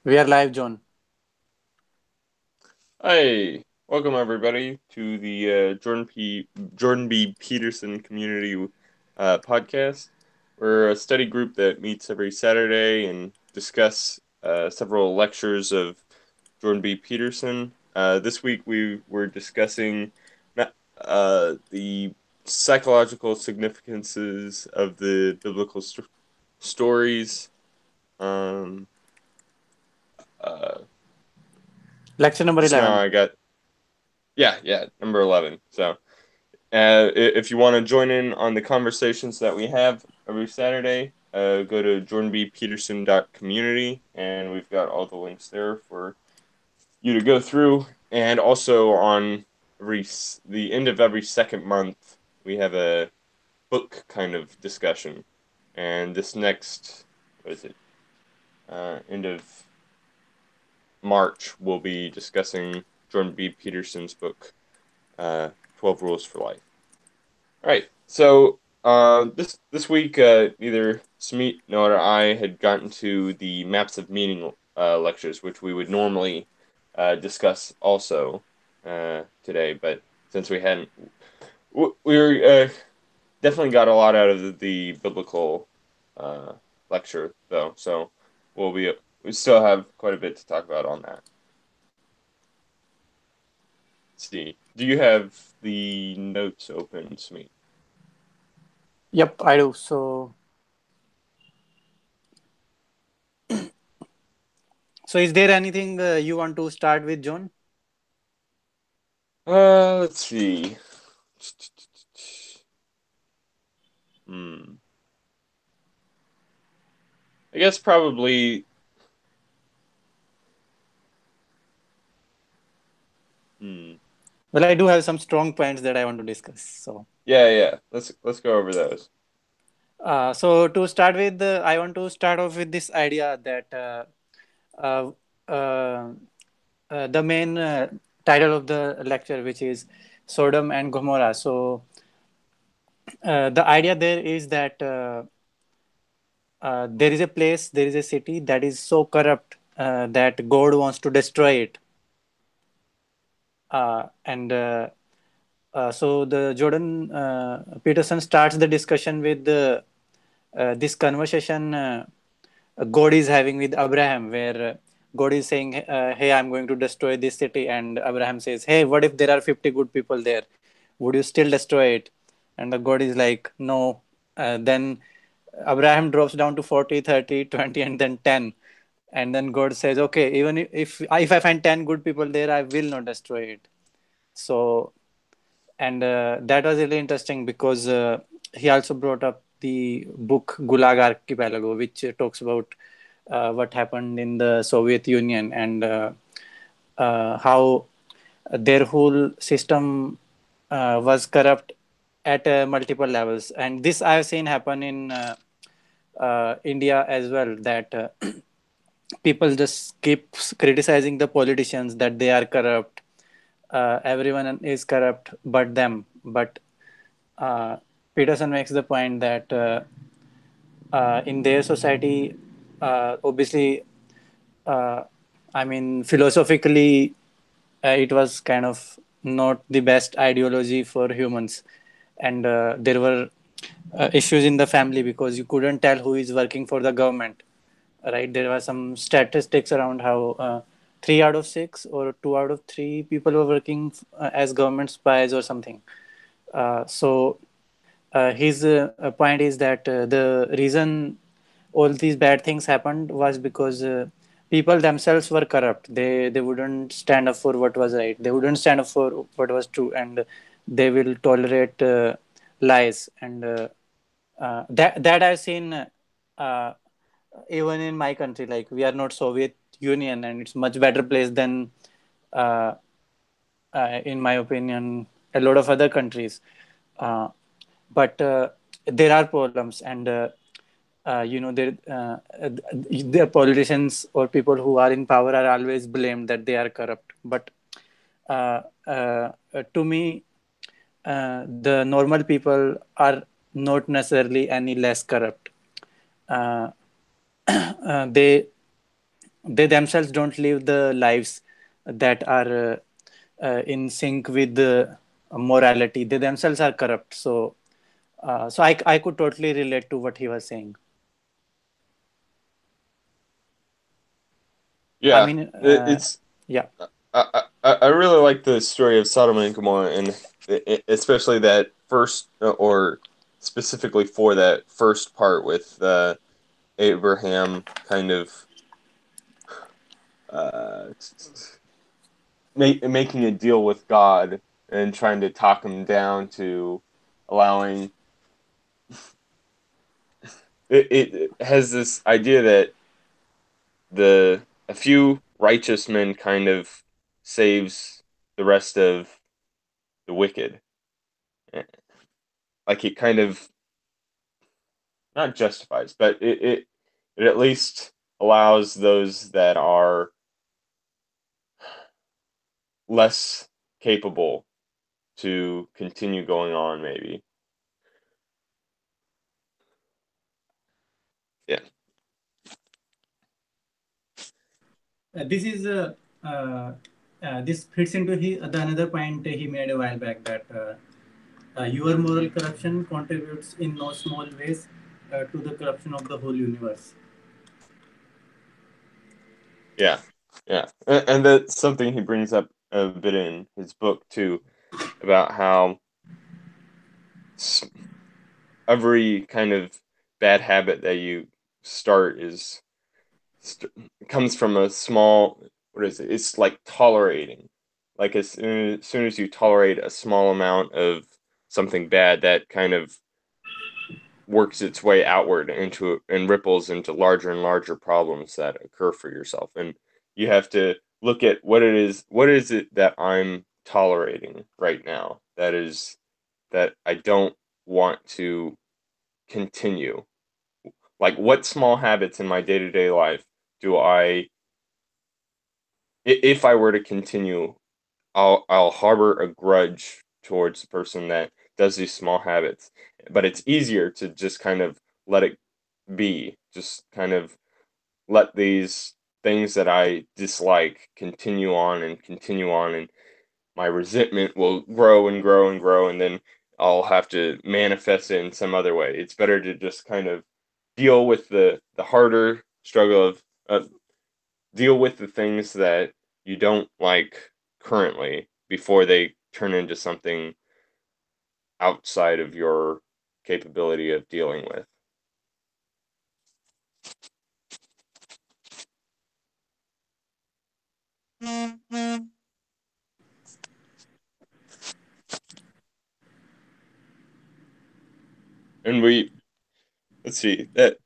We are live, John. Hi, welcome everybody to the Jordan B. Peterson Community Podcast. We're a study group that meets every Saturday and discuss several lectures of Jordan B. Peterson. This week we were discussing the psychological significances of the biblical stories. Um, uh, Lecture number just now 11. I got yeah, number 11. So if you want to join in on the conversations that we have every Saturday, go to jordanbpeterson.community, and we've got all the links there for you to go through. And also on the end of every second month, we have a book kind of discussion. And this next, what is it? End of March, we'll be discussing Jordan B. Peterson's book, 12 Rules for Life. All right. So this week, neither Sumit nor I had gotten to the maps of meaning lectures, which we would normally discuss also today. But since we hadn't, we were definitely got a lot out of the biblical uh, lecture, though. So we still have quite a bit to talk about on that. Let's see. Do you have the notes open, Sumit? Yep, I do. So is there anything you want to start with, John? Let's see. Hmm. I guess probably. Hmm. Well, I do have some strong points that I want to discuss. Yeah. Let's go over those. So to start with, I want to start off with this idea that uh, uh, the main title of the lecture, which is Sodom and Gomorrah. So the idea there is that there is a place, there is a city that is so corrupt that God wants to destroy it. And so the Jordan Peterson starts the discussion with this conversation God is having with Abraham, where God is saying, "Hey, I'm going to destroy this city," and Abraham says, "Hey, what if there are 50 good people there? Would you still destroy it?" And the God is like, "No." Then Abraham drops down to 40, 30, 20, and then 10. And then God says, "Okay, even if I find 10 good people there, I will not destroy it." So and that was really interesting because he also brought up the book Gulag Archipelago, which talks about what happened in the Soviet Union and how their whole system was corrupt at multiple levels. And this I have seen happen in India as well, that people just keep criticizing the politicians that they are corrupt. Everyone is corrupt but them. But uh, Peterson makes the point that in their society, obviously, uh, I mean, philosophically, it was kind of not the best ideology for humans. And there were issues in the family because you couldn't tell who is working for the government, right? There were some statistics around how 3 out of 6 or 2 out of 3 people were working as government spies or something. So his point is that the reason all these bad things happened was because people themselves were corrupt. They wouldn't stand up for what was right. They wouldn't stand up for what was true, and they will tolerate lies. And that I've seen uh, even in my country. Like, we are not Soviet Union, and it's much better place than, uh, in my opinion, a lot of other countries. Uh, but there are problems, and the politicians or people who are in power are always blamed that they are corrupt. But to me, the normal people are not necessarily any less corrupt. uh, they They themselves don't live the lives that are in sync with the morality. They themselves are corrupt. So I could totally relate to what he was saying. I Yeah, mean, it's yeah. I really like the story of Sodom and Gomorrah, and especially that first, or specifically for that first part with Abraham kind of uh, making a deal with God and trying to talk him down to allowing it has this idea that the a few righteous men kind of saves the rest of the wicked. Like it kind of not justifies, but it at least allows those that are less capable to continue going on, maybe. Yeah. This fits into the another point he made a while back that your moral corruption contributes in no small ways to the corruption of the whole universe. Yeah. Yeah. And that's something he brings up a bit in his book too, about how every kind of bad habit that you start is st- comes from a small, what is it? It's like tolerating. Like as soon as you tolerate a small amount of something bad, that kind of works its way outward into and ripples into larger and larger problems that occur for yourself. And you have to look at what is it that I'm tolerating right now that I don't want to continue. Like what small habits in my day-to-day life do if I were to continue, I'll harbor a grudge towards the person that does these small habits. But it's easier to just kind of let it be, just kind of let these things that I dislike continue on, and my resentment will grow and grow and grow, and then I'll have to manifest it in some other way. It's better to just kind of deal with the harder struggle of deal with the things that you don't like currently before they turn into something outside of your capability of dealing with. And we let's see that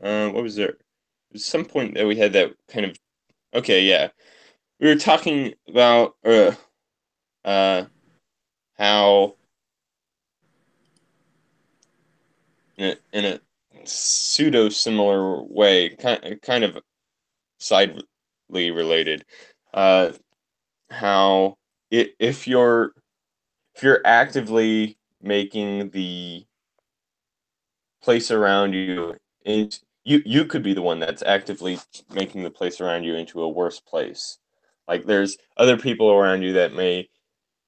what was there? There's some point that we had that kind of okay, yeah. We were talking about uh how in a pseudo similar way, kind of sidely related, uh how if you're actively making the place around you, and you could be the one that's actively making the place around you into a worse place. Like there's other people around you that may,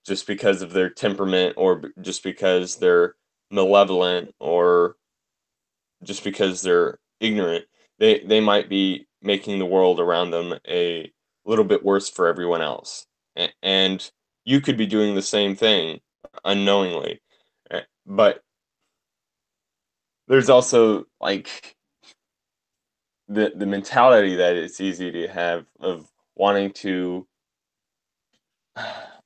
just because of their temperament, or just because they're malevolent, or just because they're ignorant, they might be making the world around them a little bit worse for everyone else. And you could be doing the same thing unknowingly. But there's also like the mentality that it's easy to have of wanting to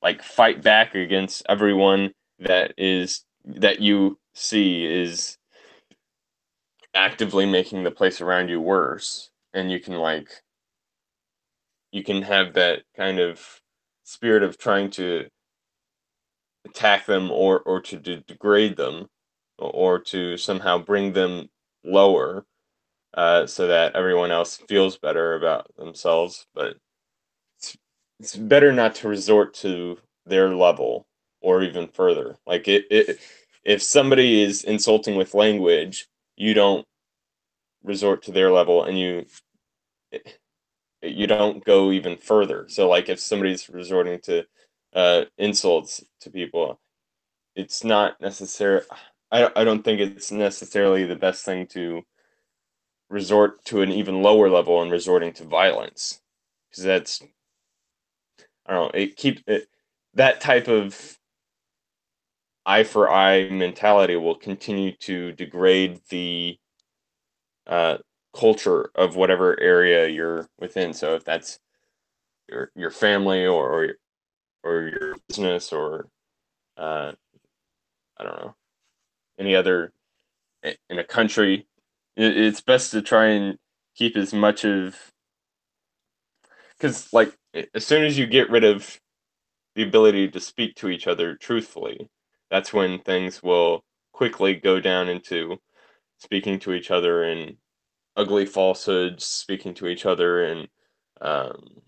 like fight back against everyone that you see is actively making the place around you worse, and you can have that kind of spirit of trying to attack them, or to degrade them, or to somehow bring them lower, so that everyone else feels better about themselves. But it's, it's better not to resort to their level or even further. Like if somebody is insulting with language, you don't resort to their level, and you don't go even further. So like if somebody's resorting to insults to people, it's not necessary. I don't think it's necessarily the best thing to resort to an even lower level and resorting to violence, because that's, I don't know, that type of eye for eye mentality will continue to degrade the uh, culture of whatever area you're within. So if that's your family, or your business, or uh, I don't know, any other in a country, it's best to try and keep as much of, because like as soon as you get rid of the ability to speak to each other truthfully, that's when things will quickly go down into speaking to each other in ugly falsehoods, speaking to each other in um,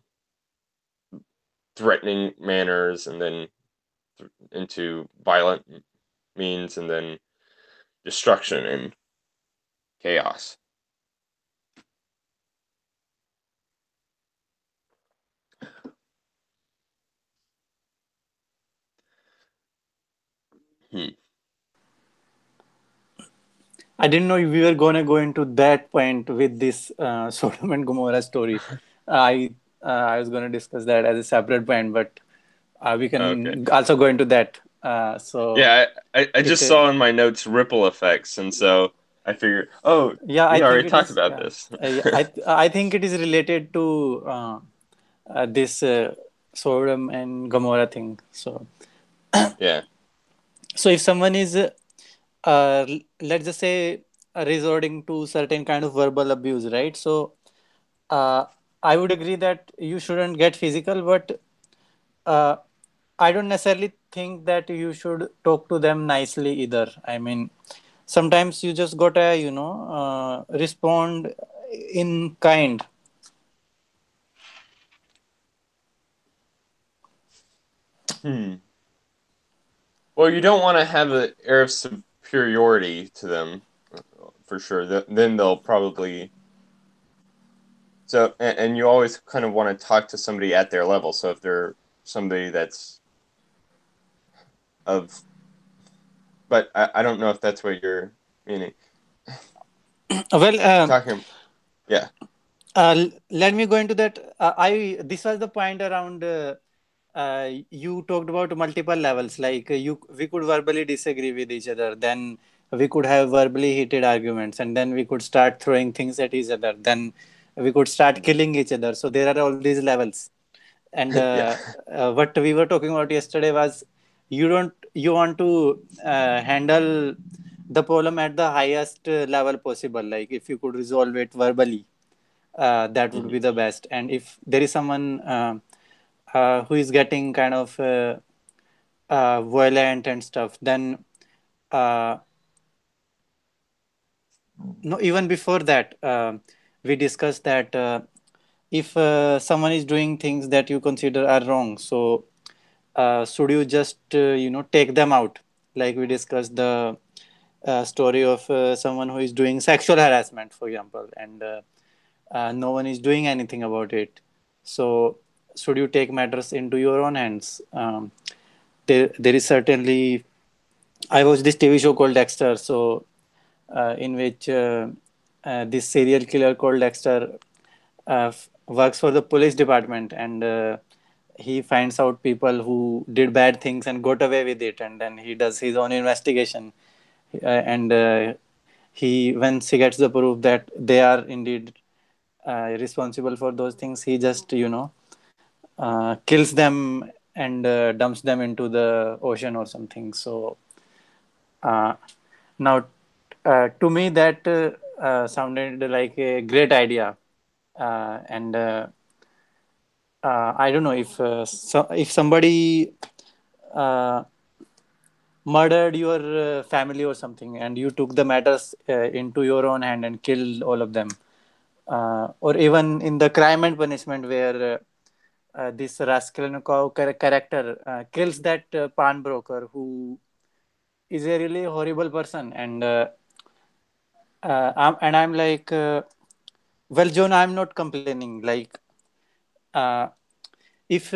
threatening manners, and then into violent means, and then destruction and chaos. Hmm. I didn't know we were going to go into that point with this Sodom and Gomorrah story. I I was going to discuss that as a separate point, but we Okay. can also go into that. So Yeah, I it just saw in my notes ripple effects, and so I figured, oh, yeah, I we think already it talked is. about Yeah, this. I think it is related to this Sodom and Gomorrah thing. Yeah. So if someone is let's just say resorting to certain kind of verbal abuse, right? So uh, I would agree that you shouldn't get physical, but uh, I don't necessarily think that you should talk to them nicely either. I mean, sometimes you just gotta, respond in kind. Hmm. Well, you don't want to have an air of superiority to them, for sure. Then they'll probably, and you always kind of want to talk to somebody at their level. So if they're somebody that's of, but I don't know if that's what you're meaning. Well, Talking, yeah. let me go into that. I This was the point around. You talked about multiple levels. Like we could verbally disagree with each other. Then we could have verbally heated arguments, and then we could start throwing things at each other. Then we could start killing each other. So there are all these levels. And Yeah. what we were talking about yesterday was you want to handle the problem at the highest level possible. Like if you could resolve it verbally, that would Hmm. be the best. And if there is someone who is getting kind of violent and stuff, then uh, no, even before that, we discussed that if someone is doing things that you consider are wrong, so should you just take them out? Like we discussed the story of someone who is doing sexual harassment, for example, and no one is doing anything about it. So should you take matters into your own hands? There is certainly. I watched this TV show called Dexter, so in which this serial killer called Dexter works for the police department, and he finds out people who did bad things and got away with it, and then he does his own investigation, and he once he gets the proof that they are indeed responsible for those things, he just kills them and dumps them into the ocean or something. So uh, now, to me, that sounded like a great idea, and I don't know if somebody uh, murdered your family or something, and you took the matters into your own hand and killed all of them, or even in the Crime and Punishment, where this Raskolnikov character kills that pawn broker who is a really horrible person, and I'm like, well, John, I'm not complaining. Like, uh, if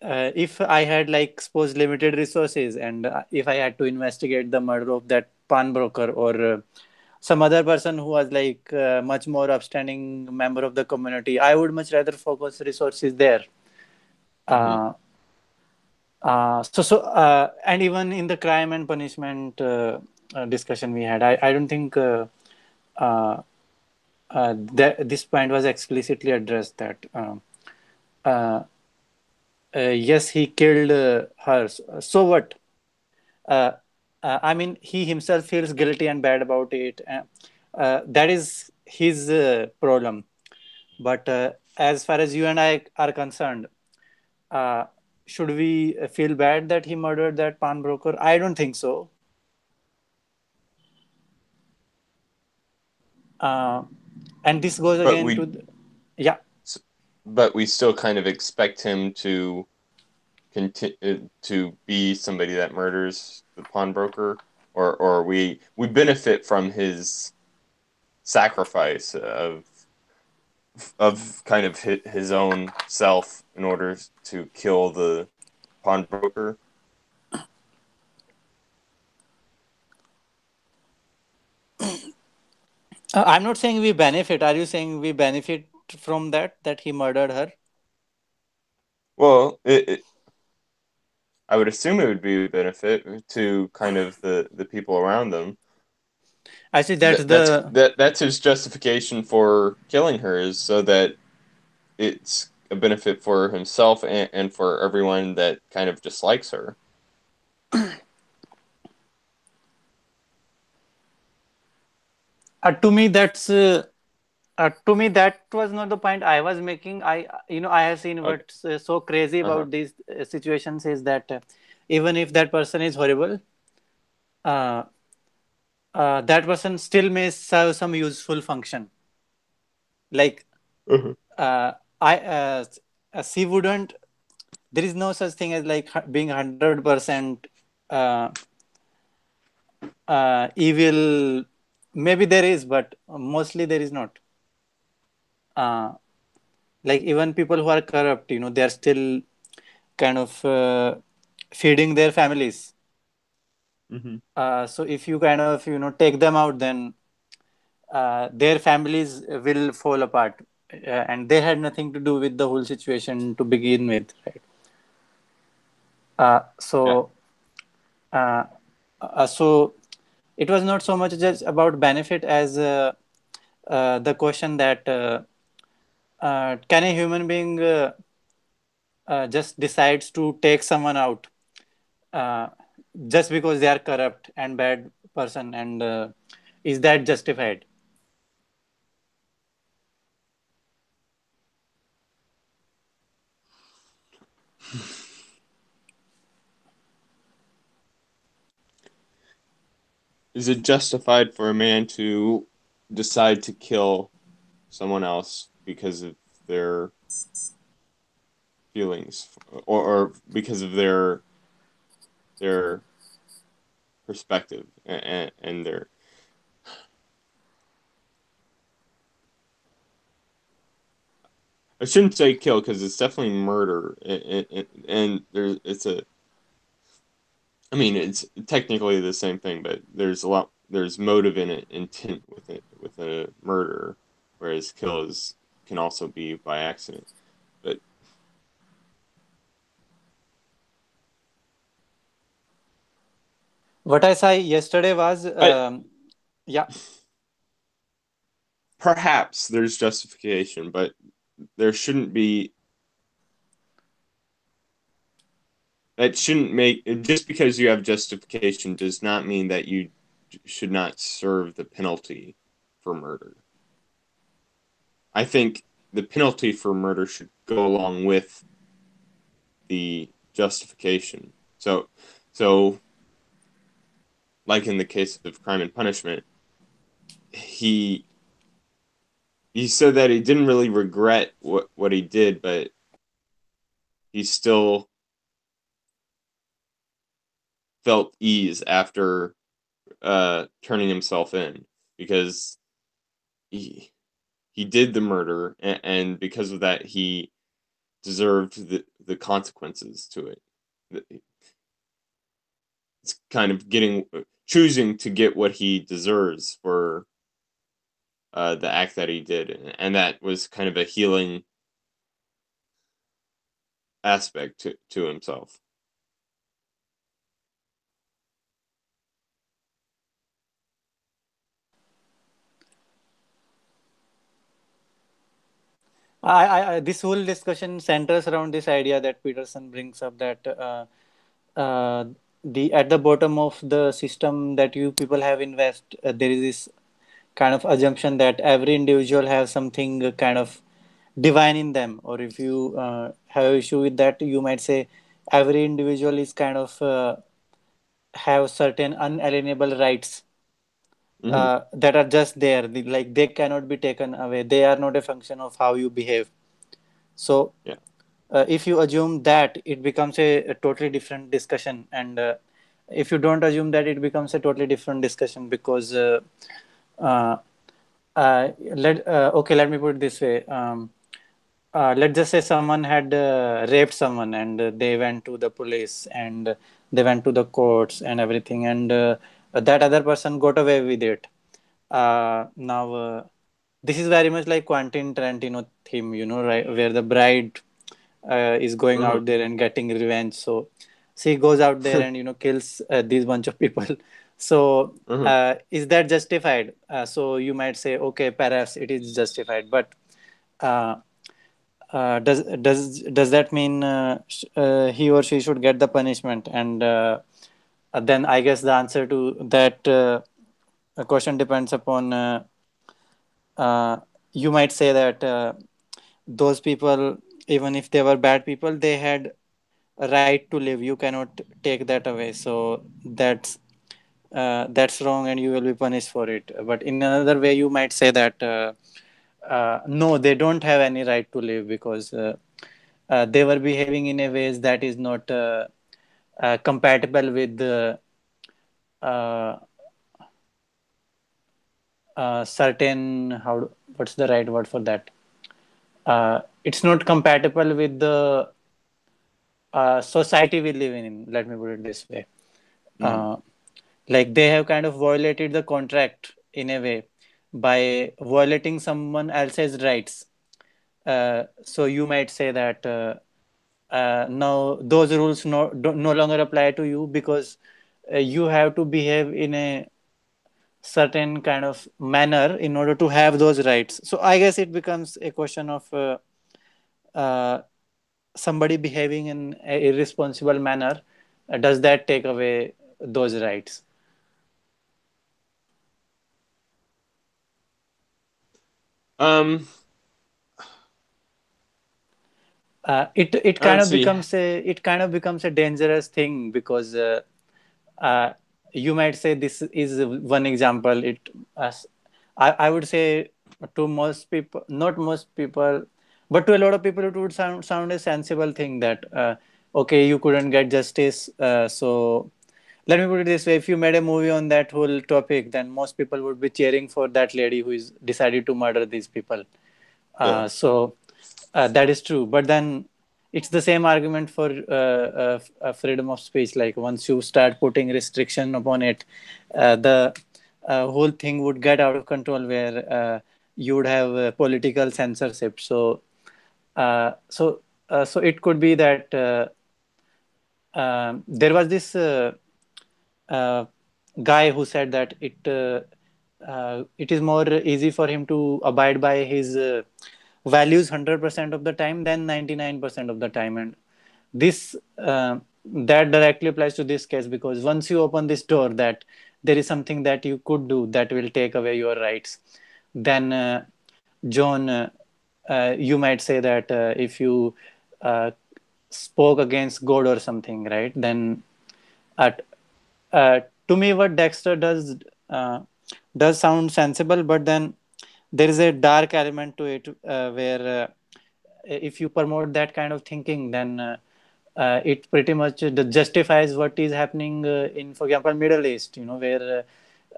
if I had like suppose limited resources, and if I had to investigate the murder of that pawn broker, or some other person who was like much more upstanding member of the community, I would much rather focus resources there. Mm-hmm. Uh, and even in the crime and punishment discussion we had, I don't think uh, that this point was explicitly addressed that uh, yes, he killed her. So what? Uh, I mean, he himself feels guilty and bad about it. That is his problem. But as far as you and I are concerned, uh, should we feel bad that he murdered that pawnbroker? I don't think so. Uh, and this goes But again to, we yeah. but we still kind of expect him to continue to be somebody that murders the pawnbroker, or we benefit from his sacrifice of kind of his own self in order to kill the pawnbroker. I'm not saying we benefit. Are you saying we benefit from that he murdered her? Well, I would assume it would be a benefit to kind of the people around them. Actually, that's the That's his justification for killing her, is so that it's a benefit for himself and for everyone that kind of dislikes her. to me that's to me that was not the point I was making. I have seen Okay. what's so crazy Uh-huh. about these situations is that even if that person is horrible, uh, that person still may serve some useful function. Like Uh-huh. uh, I she wouldn't. There is no such thing as like being 100% uh, evil. Maybe there is, but mostly there is not. Uh, like even people who are corrupt, they are still kind of feeding their families. Mm-hmm. So if you kind of take them out, then their families will fall apart, and they had nothing to do with the whole situation to begin with, right? Yeah. Uh, so it was not so much just about benefit as the question that can a human being just decides to take someone out uh, just because they are corrupt and bad person, and is that justified? Is it justified for a man to decide to kill someone else because of their feelings, or because of their perspective and their, I shouldn't say kill because it's definitely murder, and there's it's a, I mean, it's technically the same thing, but there's motive in it, intent with it, with a murder, whereas kill is can also be by accident. But What I saw yesterday was I yeah. perhaps there's justification, but there shouldn't be. That shouldn't make, just because you have justification does not mean that you should not serve the penalty for murder. I think the penalty for murder should go along with the justification. So like in the case of Crime and Punishment, he he said that he didn't really regret what he did, but he still felt ease after turning himself in. because he he did the murder, and because of that, he deserved the consequences to it. It's kind of getting choosing to get what he deserves for the act that he did, and that was kind of a healing aspect to himself. This whole discussion centers around this idea that Peterson brings up, that the at the bottom of the system that you people have invest, there is this kind of assumption that every individual has something kind of divine in them, or if you have issue with that, you might say every individual is kind of have certain unalienable rights Hmm. that are just there, like they cannot be taken away, they are not a function of how you behave. So Yeah. if you assume that, it becomes a totally different discussion, and if you don't assume that, it becomes a totally different discussion, because uh, okay, let me put it this way. Let's just say someone had raped someone, and they went to the police, and they went to the courts and everything, and that other person got away with it. Now this is very much like Quentin Tarantino theme, right, where the bride is going Hmm. out there and getting revenge. So she goes out there and kills these bunch of people. So Hmm. is that justified? So you might say, okay, perhaps it is justified, but uh, does that mean he or she should get the punishment? And then I guess the answer to that question depends upon. You might say that those people, even if they were bad people, they had a right to live. You cannot take that away. So that's wrong, and you will be punished for it. But in another way, you might say that no, they don't have any right to live, because they were behaving in a ways that is not compatible with uh, certain what's the right word for that? It's not compatible with the society we live in. Let me put it this way. Hmm. Uh, like they have kind of violated the contract in a way by violating someone else's rights. So you might say that now those rules no longer apply to you, because you have to behave in a certain kind of manner in order to have those rights. So I guess it becomes a question of uh, somebody behaving in an irresponsible manner. Does that take away those rights? Um. It kind Let's of see. becomes a dangerous thing, because uh, you might say this is one example. As I would say, to most people, not most people, but to a lot of people, it would sound a sensible thing that okay, you couldn't get justice. So let me put it this way: if you made a movie on that whole topic, then most people would be cheering for that lady who is decided to murder these people. Yeah. So that is true, but then it's the same argument for freedom of speech. Like once you start putting restriction upon it, the whole thing would get out of control, where you would have political censorship. So it could be that there was this uh, guy who said that it is more easy for him to abide by his values 100% of the time than 99% of the time, and this that directly applies to this case, because once you open this door that there is something that you could do that will take away your rights, then John, you might say that if you uh, spoke against God or something, right? Then at to me, what Dexter does sound sensible, but then there is a dark element to it, where if you promote that kind of thinking, then it pretty much justifies what is happening in, for example, Middle East. Where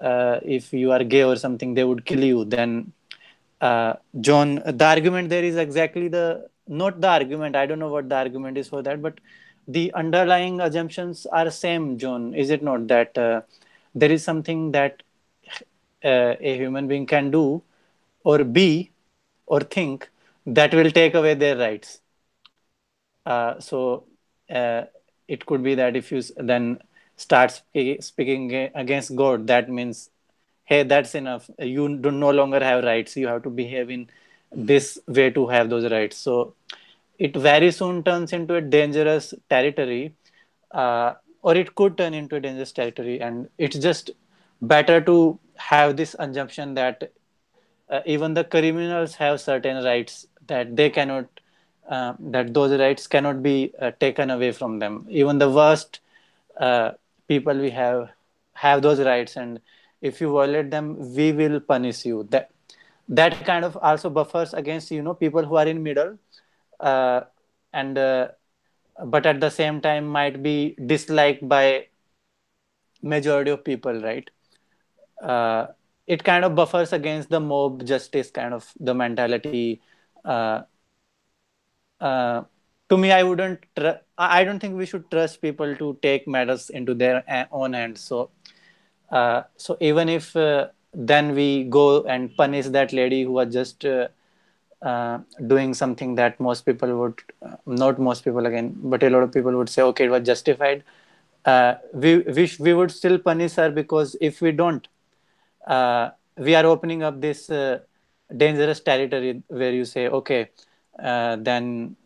if you are gay or something, they would kill you. Then John, the argument there is exactly the not the argument. I don't know what the argument is for that, but the underlying assumptions are same. John, is it not that there is something that a human being can do or be or think that will take away their rights? So uh, it could be that if you then start speaking against God, that means, hey, that's enough. You do no longer have rights. You have to behave in this way to have those rights. So it very soon turns into a dangerous territory, or it could turn into a dangerous territory. And it's just better to have this assumption that even the criminals have certain rights that they cannot that those rights cannot be taken away from them. Even the worst uh, people we have those rights, and if you violate them, we will punish you. That kind of also buffers against people who are in middle, uh, and but at the same time might be disliked by majority of people, right? uh, it kind of buffers against the mob justice kind of the mentality. uh, uh, to me, I don't think we should trust people to take matters into their own hands. So even if then we go and punish that lady who was just doing something that most people would not most people again, but a lot of people would say, okay, it was justified. We would still punish her, because if we don't, we are opening up this dangerous territory where you say, okay, then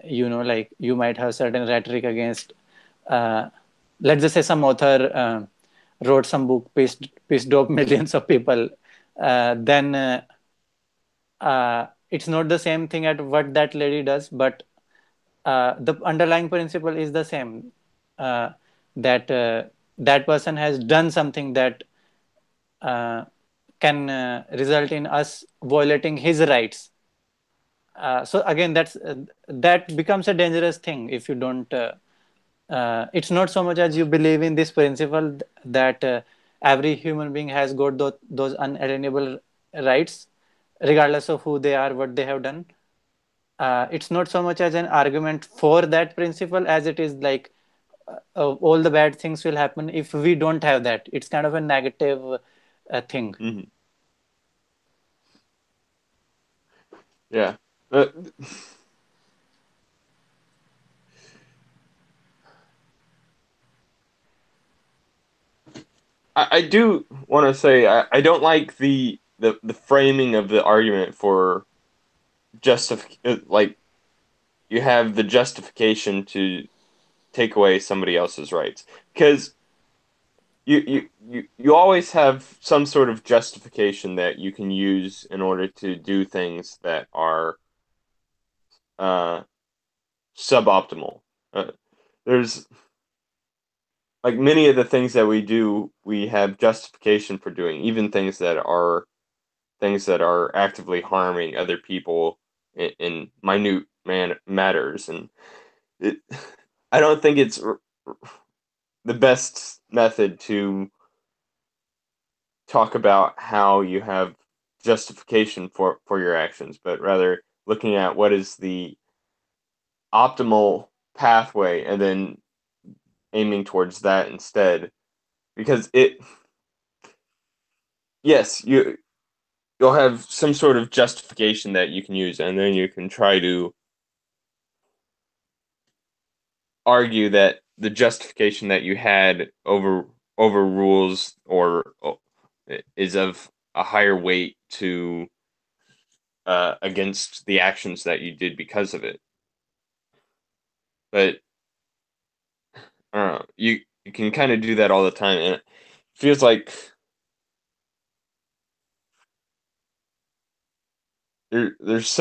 like you might have certain rhetoric against. Uh, let's just say some author wrote some book, pissed off millions of people. Then it's not the same thing at what that lady does, but the underlying principle is the same. Uh, that that person has done something that uh, can result in us violating his rights. So again, that becomes a dangerous thing if you don't. It's not so much as you believe in this principle that every human being has got those unalienable rights, regardless of who they are, what they have done. It's not so much as an argument for that principle as it is like all the bad things will happen if we don't have that. It's kind of a negative thing. Mm-hmm. Yeah. Uh, I do want to say I don't like the framing of the argument for like you have the justification to take away somebody else's rights because you always have some sort of justification that you can use in order to do things that are uh, suboptimal. There's like many of the things that we do, we have justification for doing, even things that are actively harming other people in minute matters, and it, I don't think it's the best method to talk about how you have justification for your actions, but rather looking at what is the optimal pathway and then aiming towards that instead. Because yes, you'll have some sort of justification that you can use, and then you can try to argue that the justification that you had overrules or is of a higher weight to against the actions that you did because of it. But I don't know, you can kind of do that all the time, and it feels like there's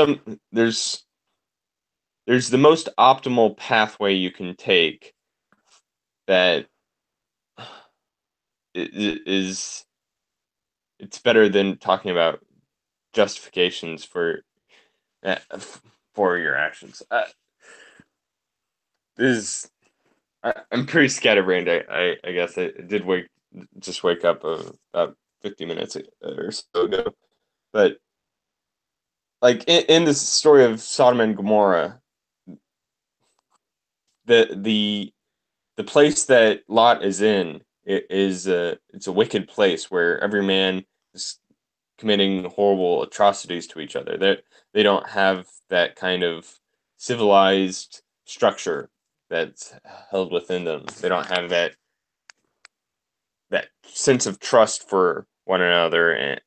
the most optimal pathway you can take that is it's better than talking about justifications uh, for your actions. This is I'm pretty scatterbrained. I guess I did way just wake up about 50 minutes or so ago. But like in this story of Sodom and Gomorrah, the the the place that Lot is in is it's a wicked place where every man is committing horrible atrocities to each other. They don't have that kind of civilized structure that's held within them. They don't have that sense of trust for one another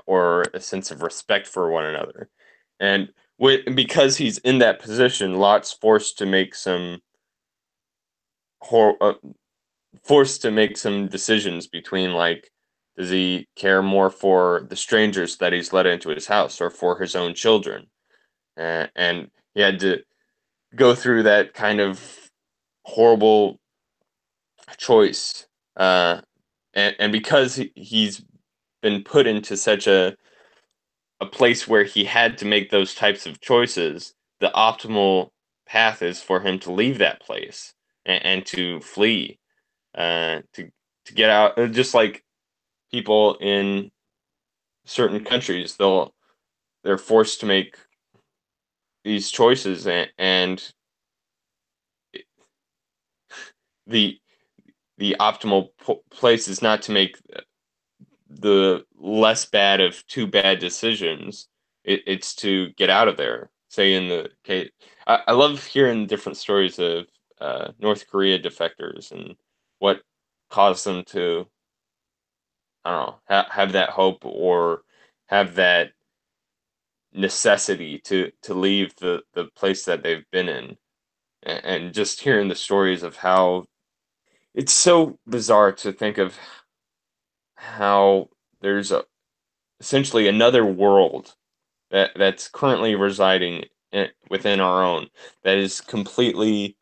or a sense of respect for one another. And because he's in that position, Lot's hor- uh, forced to make some decisions between like, does he care more for the strangers that he's let into his house or for his own children? And he had to go through that kind of horrible choice. And because he's been put into such a place where he had to make those types of choices, the optimal path is for him to leave that place and to flee, to get out. Just like people in certain countries, they're forced to make these choices, and the the optimal place is not to make the less bad of two bad decisions. It's to get out of there. Say in the case, I love hearing different stories of North Korea defectors and what caused them to, I don't know, have that hope or have that necessity to leave the place that they've been in, and just hearing the stories of how it's so bizarre to think of how there's essentially another world that's currently residing within our own that is completely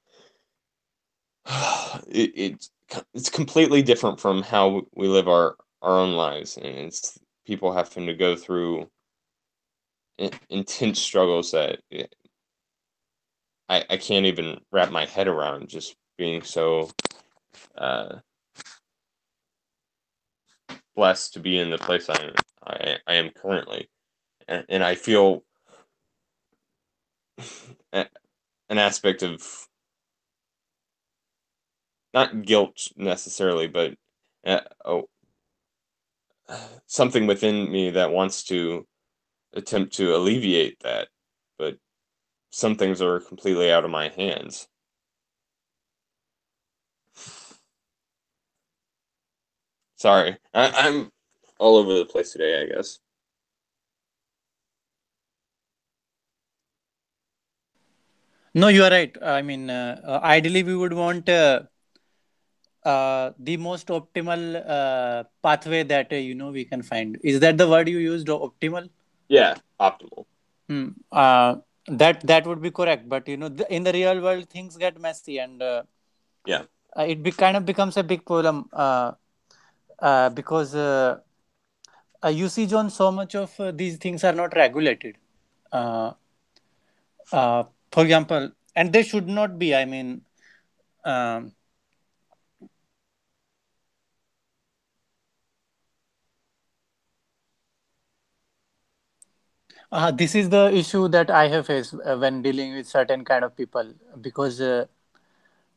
it's completely different from how we live our own lives, and it's people having to go through intense struggles that I can't even wrap my head around, just being so uh, blessed to be in the place I am currently, and I feel an aspect of not guilt necessarily, but oh, something within me that wants to attempt to alleviate that, but some things are completely out of my hands. Sorry, I'm all over the place today, I guess. No, you are right. I mean, ideally, we would want the most optimal pathway that we can find. Is that the word you used, optimal? Yeah, optimal. Hmm. That would be correct. But in the real world, things get messy, and Yeah. kind of becomes a big problem because you see, John, so much of these things are not regulated. Uh, for example, and they should not be. I mean, um, this is the issue that I have faced when dealing with certain kind of people, because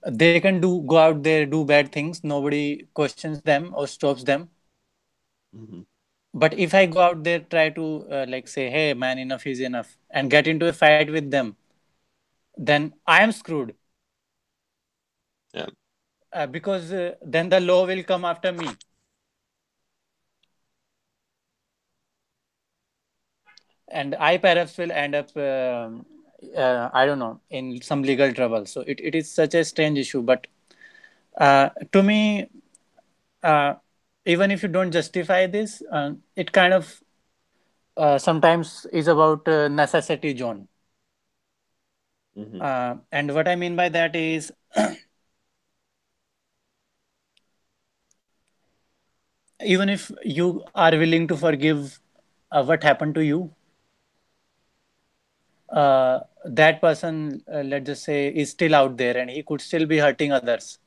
they can go out there, do bad things. Nobody questions them or stops them. Hmm. But if I go out there, try to like say, "Hey, man, enough is enough," and get into a fight with them, then I am screwed, Yeah. because then the law will come after me, and I perhaps will end up, I don't know, in some legal trouble. So it is such a strange issue. But to me, uh, even if you don't justify this, it kind of sometimes is about necessity, John. Hmm. And what I mean by that is, even if you are willing to forgive what happened to you, that person, let's just say, is still out there and he could still be hurting others.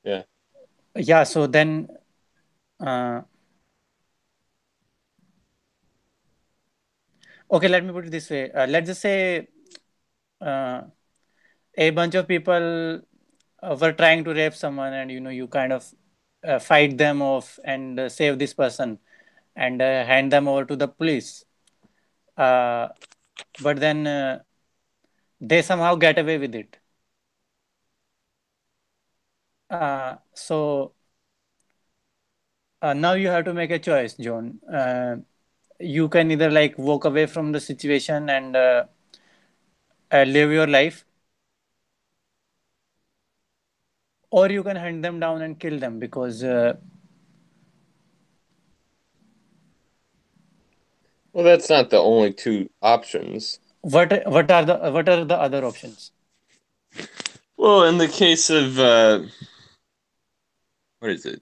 Yeah. Yeah, so then uh, okay, let me put it this way. Let's just say uh, a bunch of people were trying to rape someone, and you kind of fight them off and save this person and hand them over to the police. uh, but then they somehow get away with it. So now you have to make a choice, John. You can either like walk away from the situation and live your life, or you can hunt them down and kill them, because Well, that's not the only two options. what are the other options? Well, in the case of what is it?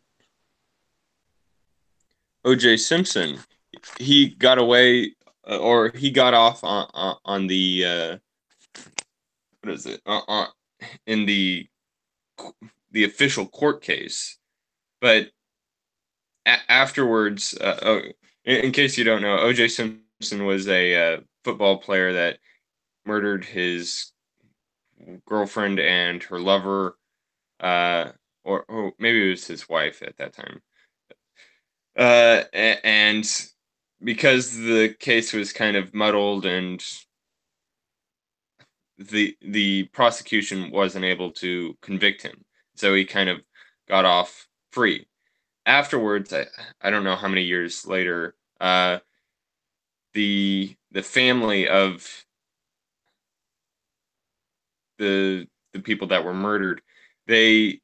O.J. Simpson, he got away, or he got off on the what is it? In the official court case, but afterwards, in case you don't know, O.J. Simpson was a football player that murdered his girlfriend and her lover, uh, or maybe it was his wife at that time. And because the case was kind of muddled and the prosecution wasn't able to convict him, so he kind of got off free. Afterwards, I don't know how many years later, the family of the people that were murdered, they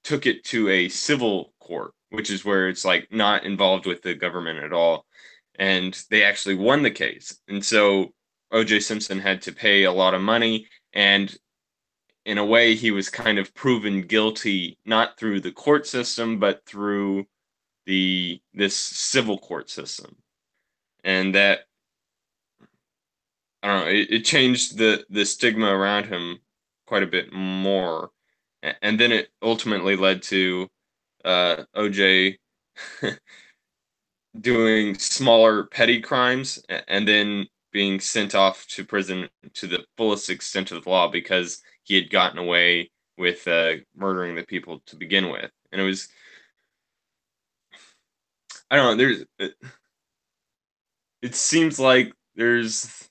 took it to a civil court, which is where it's like not involved with the government at all. And they actually won the case. And so OJ Simpson had to pay a lot of money. And in a way, he was kind of proven guilty, not through the court system, but through this civil court system. And that, I don't know, it changed the stigma around him quite a bit more. And then it ultimately led to OJ doing smaller petty crimes and then being sent off to prison to the fullest extent of the law because he had gotten away with murdering the people to begin with. And it was, I don't know, it seems like there's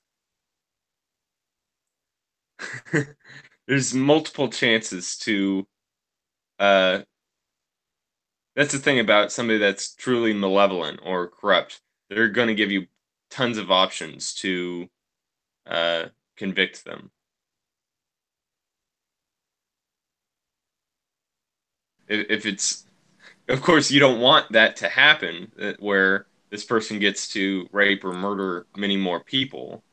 multiple chances to uh that's the thing about somebody that's truly malevolent or corrupt. They're going to give you tons of options to uh, convict them. If it's, of course, you don't want that to happen, where this person gets to rape or murder many more people.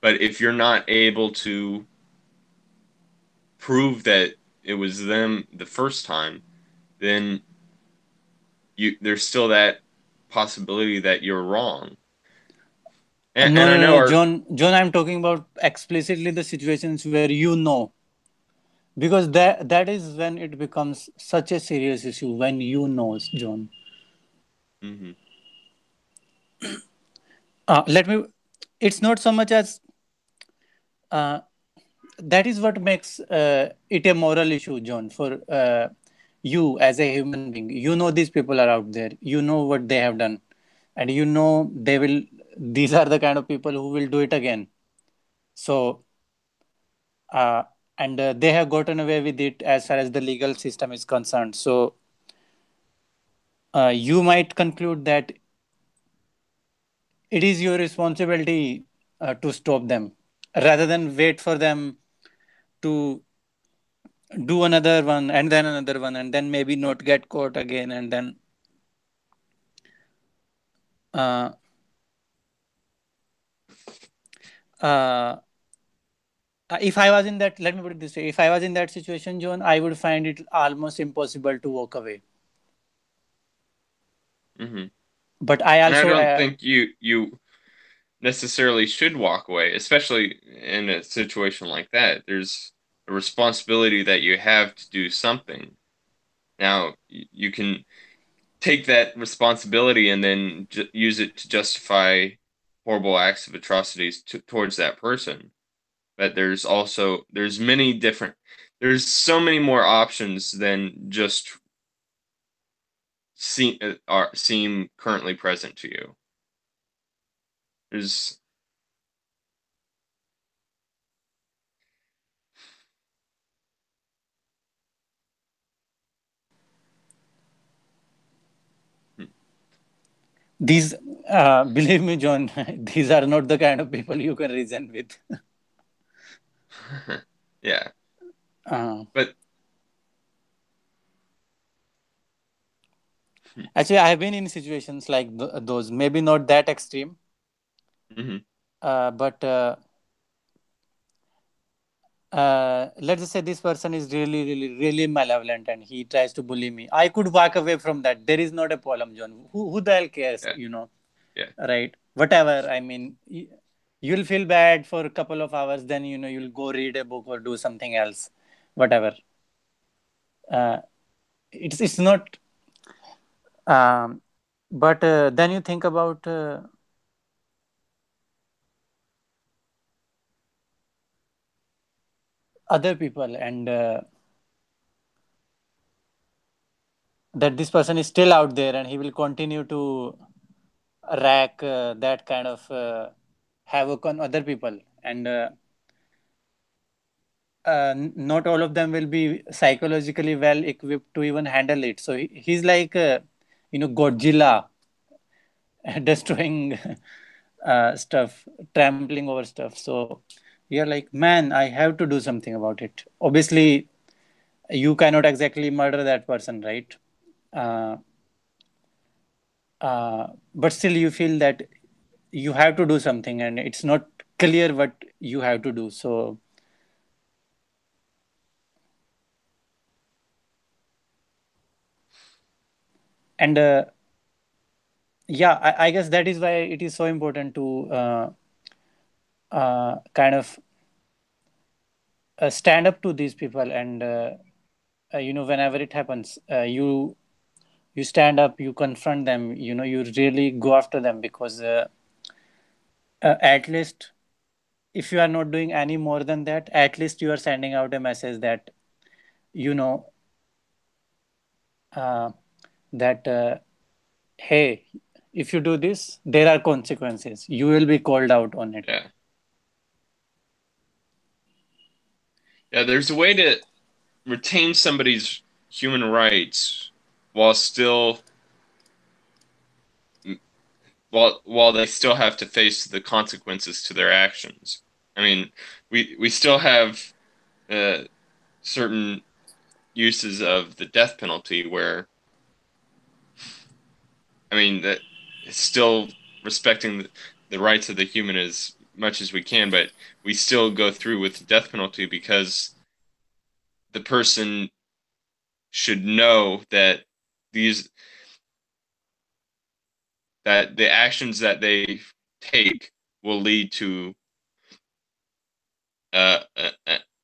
But if you're not able to prove that it was them the first time, then there's still that possibility that you're wrong. No, And I no, know no, our John. I'm talking about explicitly the situations where because that is when it becomes such a serious issue, when John. mhm. Let me. It's not so much as uh, that is what makes it a moral issue, John, for you as a human being. These people are out there. You know what they have done, and they will. These are the kind of people who will do it again. So, uh, and they have gotten away with it as far as the legal system is concerned. So, you might conclude that it is your responsibility to stop them, rather than wait for them to do another one and then maybe not get caught again, and then uh, uh, if I was in that, let me put it this way, if I was in that situation, John, I would find it almost impossible to walk away. Mhm. But I And I also don't think you necessarily should walk away, especially in a situation like that. There's a responsibility that you have to do something. Now, you can take that responsibility and then use it to justify horrible acts of atrocities towards that person. But there's so many more options than just seem currently present to you. There's These, believe me, John, these are not the kind of people you can reason with. yeah, Uh, but Actually, I have been in situations like those, maybe not that extreme, mhm, but let's just say this person is really, really, really malevolent and he tries to bully me. I could walk away from that. There is not a problem, John. Who the hell cares, yeah, yeah, right? Whatever. I mean, you'll feel bad for a couple of hours, then, you'll go read a book or do something else, whatever. Uh, it's not, um, but then you think about other people and that this person is still out there and he will continue to rack that kind of havoc on other people, and not all of them will be psychologically well equipped to even handle it. So he's like Godzilla, destroying stuff, trampling over stuff. So you're like, man, I have to do something about it. Obviously you cannot exactly murder that person, right? uh, but still you feel that you have to do something and it's not clear what you have to do. So, and yeah, I guess that is why it is so important to kind of stand up to these people, and whenever it happens, you stand up, you confront them, you really go after them, because at least if you are not doing any more than that, at least you are sending out a message that you know uh, that hey, if you do this, there are consequences, you will be called out on it. yeah, yeah. There's a way to retain somebody's human rights while still while they still have to face the consequences to their actions. I mean, we still have uh, certain uses of the death penalty where I mean that it's still respecting the rights of the human as much as we can, but we still go through with the death penalty because the person should know that these that the actions that they take will lead to uh, a,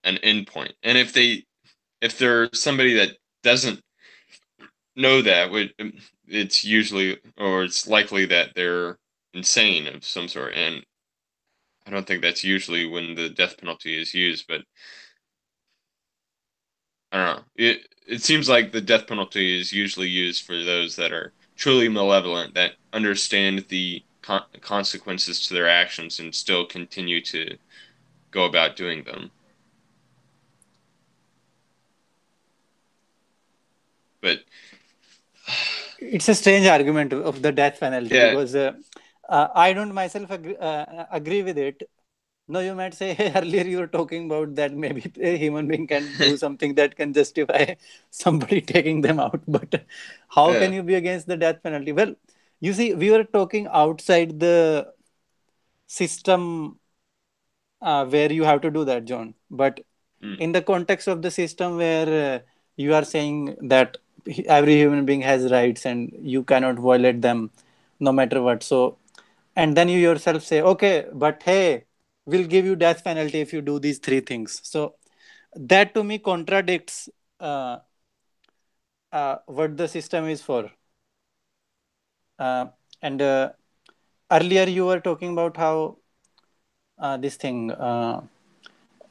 an endpoint. And if they're somebody that doesn't know that, it's usually or it's likely that they're insane of some sort. And I don't think that's usually when the death penalty is used, but I don't know. It seems like the death penalty is usually used for those that are truly malevolent, that understand the consequences to their actions and still continue to go about doing them. But It's a strange argument of the death penalty, yeah, because I don't myself agree with it. No, you might say, hey, earlier you were talking about that maybe a human being can do something that can justify somebody taking them out. But how can yeah, you be against the death penalty? Well, you see, we were talking outside the system where you have to do that, John. But mm, in the context of the system where you are saying that every human being has rights and you cannot violate them no matter what. So, and then you yourself say, okay, but hey, we'll give you death penalty if you do these three things. So, that to me contradicts uh, what the system is for. And earlier you were talking about how this thing.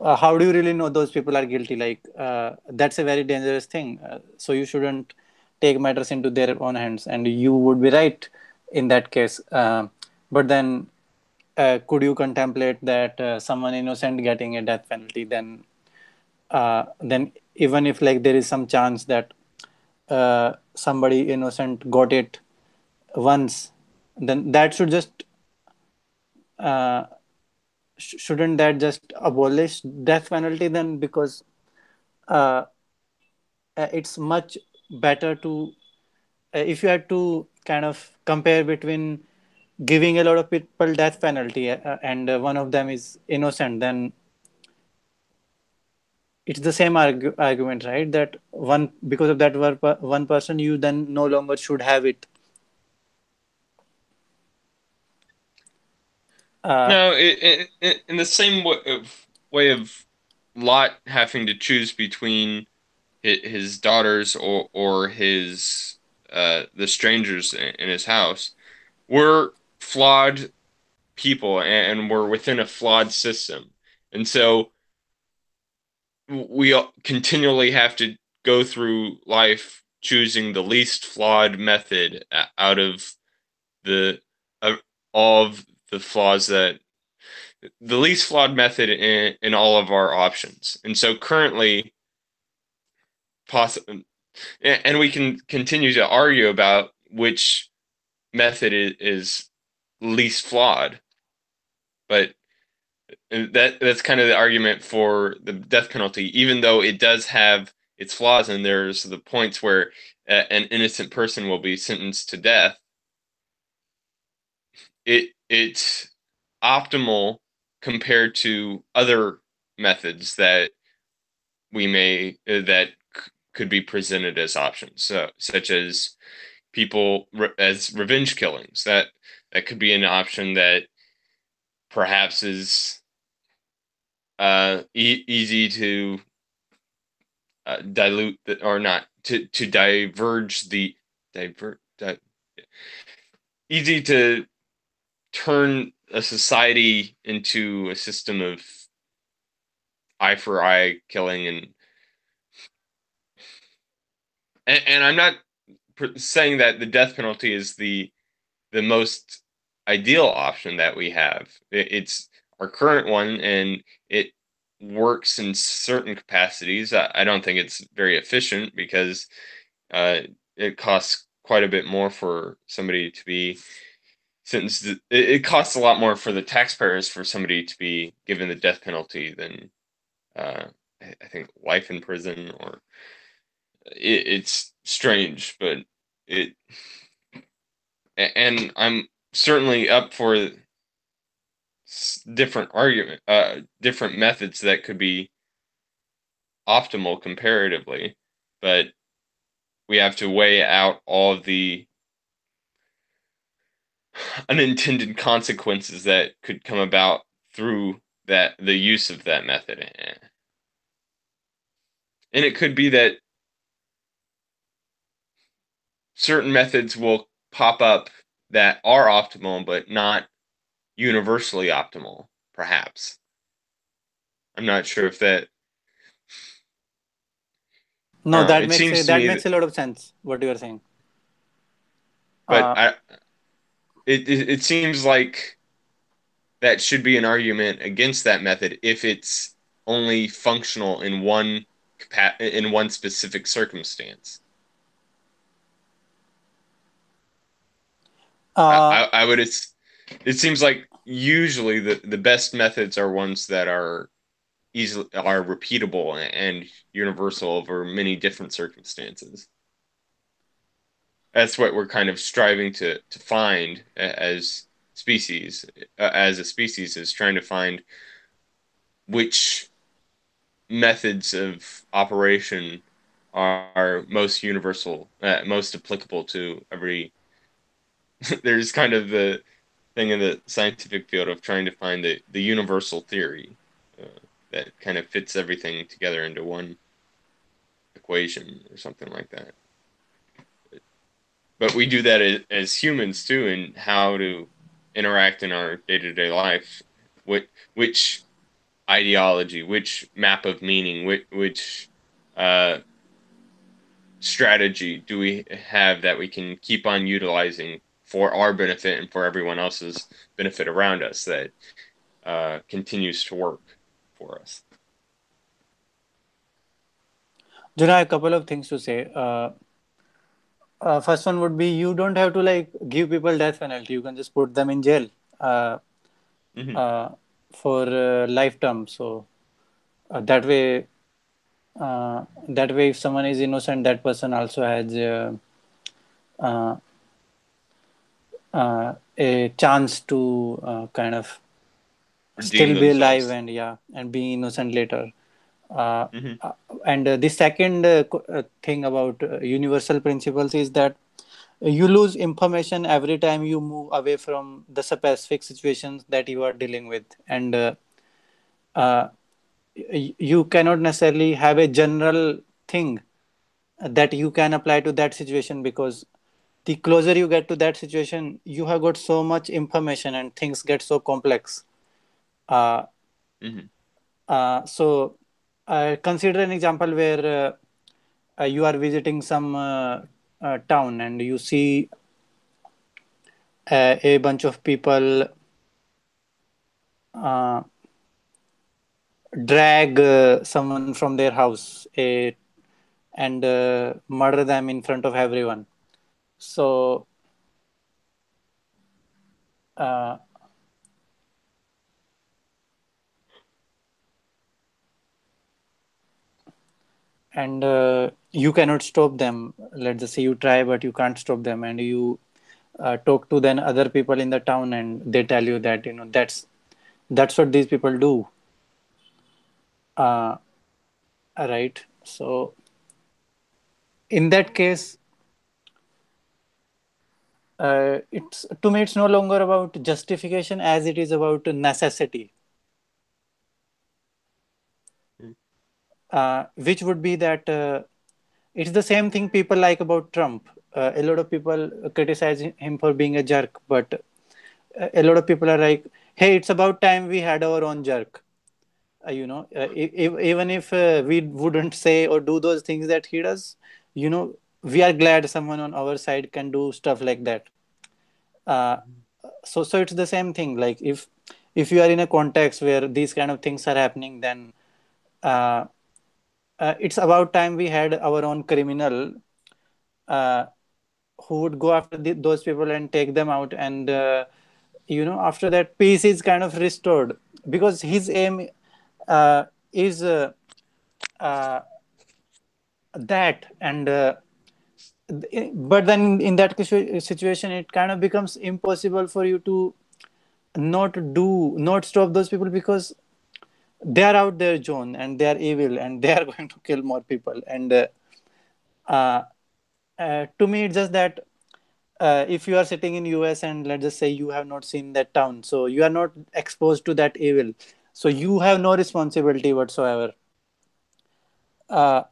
How do you really know those people are guilty? Like that's a very dangerous thing. So you shouldn't take matters into their own hands, and you would be right in that case. But then, could you contemplate that someone innocent getting a death penalty? Then even if like there is some chance that somebody innocent got it once, then that should just uh, shouldn't that just abolish death penalty then? Because uh, it's much better to if you had to kind of compare between giving a lot of people death penalty and one of them is innocent, then it's the same argument, right? That one, because of that one person, you then no longer should have it. uh, No, in the same way of Lot having to choose between his daughters or his the strangers in his house, we're flawed people and we're within a flawed system. And so we continually have to go through life choosing the least flawed method out of the all of the flaws that the least flawed method in all of our options. And so currently, possibly, and we can continue to argue about which method is least flawed, but that's kind of the argument for the death penalty, even though it does have its flaws, and there's the points where an innocent person will be sentenced to death. It's optimal compared to other methods that we may that could be presented as options, so such as people as revenge killings. That could be an option that perhaps is easy to dilute the, or not to diverge the divert di- easy to turn a society into a system of eye for eye killing. And I'm not saying that the death penalty is the most ideal option that we have. It's our current one, and it works in certain capacities. I don't think it's very efficient because uh, it costs quite a bit more for somebody to be sentenced. It costs a lot more for the taxpayers for somebody to be given the death penalty than uh, I think life in prison. Or it's strange, but it and I'm certainly up for different methods that could be optimal comparatively, but we have to weigh out all of the unintended consequences that could come about through the use of that method. And it could be that certain methods will pop up that are optimal but not universally optimal, perhaps. I'm not sure if that I no, don't know. It seems to that me makes that, a lot of sense what you are saying. but uh, it seems like that should be an argument against that method if it's only functional in one specific circumstance. uh, I would it seems like usually the best methods are ones that are easily are repeatable and universal over many different circumstances. That's what we're kind of striving to find as species, as a species, is trying to find which methods of operation are most universal, most applicable to every. There's kind of the thing in the scientific field of trying to find the universal theory uh, that kind of fits everything together into one equation or something like that. But we do that as humans too, in how to interact in our day-to-day life. Which ideology, which map of meaning, which uh, strategy do we have that we can keep on utilizing for our benefit and for everyone else's benefit around us that continues to work for us? Juna, a couple of things to say. First one would be you don't have to like give people death penalty. You can just put them in jail uh, Mm-hmm. uh, for life term. So that way, if someone is innocent, that person also has uh, a chance to kind of Redeem still be alive themselves. and yeah, and be innocent later. Uh, Mm-hmm. and the second thing about universal principles is that you lose information every time you move away from the specific situations that you are dealing with, and uh, you cannot necessarily have a general thing that you can apply to that situation, because the closer you get to that situation, you have got so much information and things get so complex. uh, Mm-hmm. so consider an example where you are visiting some town and you see a bunch of people uh, drag someone from their house and murder them in front of everyone. So, uh, and you cannot stop them. Let's just say you try, but you can't stop them, and you talk to then other people in the town, and they tell you that that's what these people do. Uh, right. So, in that case, it's to me it's no longer about justification as it is about necessity, which would be that it's the same thing people like about Trump. A lot of people criticize him for being a jerk, but a lot of people are like, hey, it's about time we had our own jerk. Even if we wouldn't say or do those things that he does, we are glad someone on our side can do stuff like that. uh, so it's the same thing. Like if you are in a context where these kind of things are happening, then uh, it's about time we had our own criminal uh, who would go after those people and take them out, and after that peace is kind of restored, because his aim is uh, that. And but then in that situation it kind of becomes impossible for you to not stop those people, because they are out there, John, and they are evil and they are going to kill more people. And uh, to me it's just that if you are sitting in US and let's just say you have not seen that town, so you are not exposed to that evil, so you have no responsibility whatsoever. uh,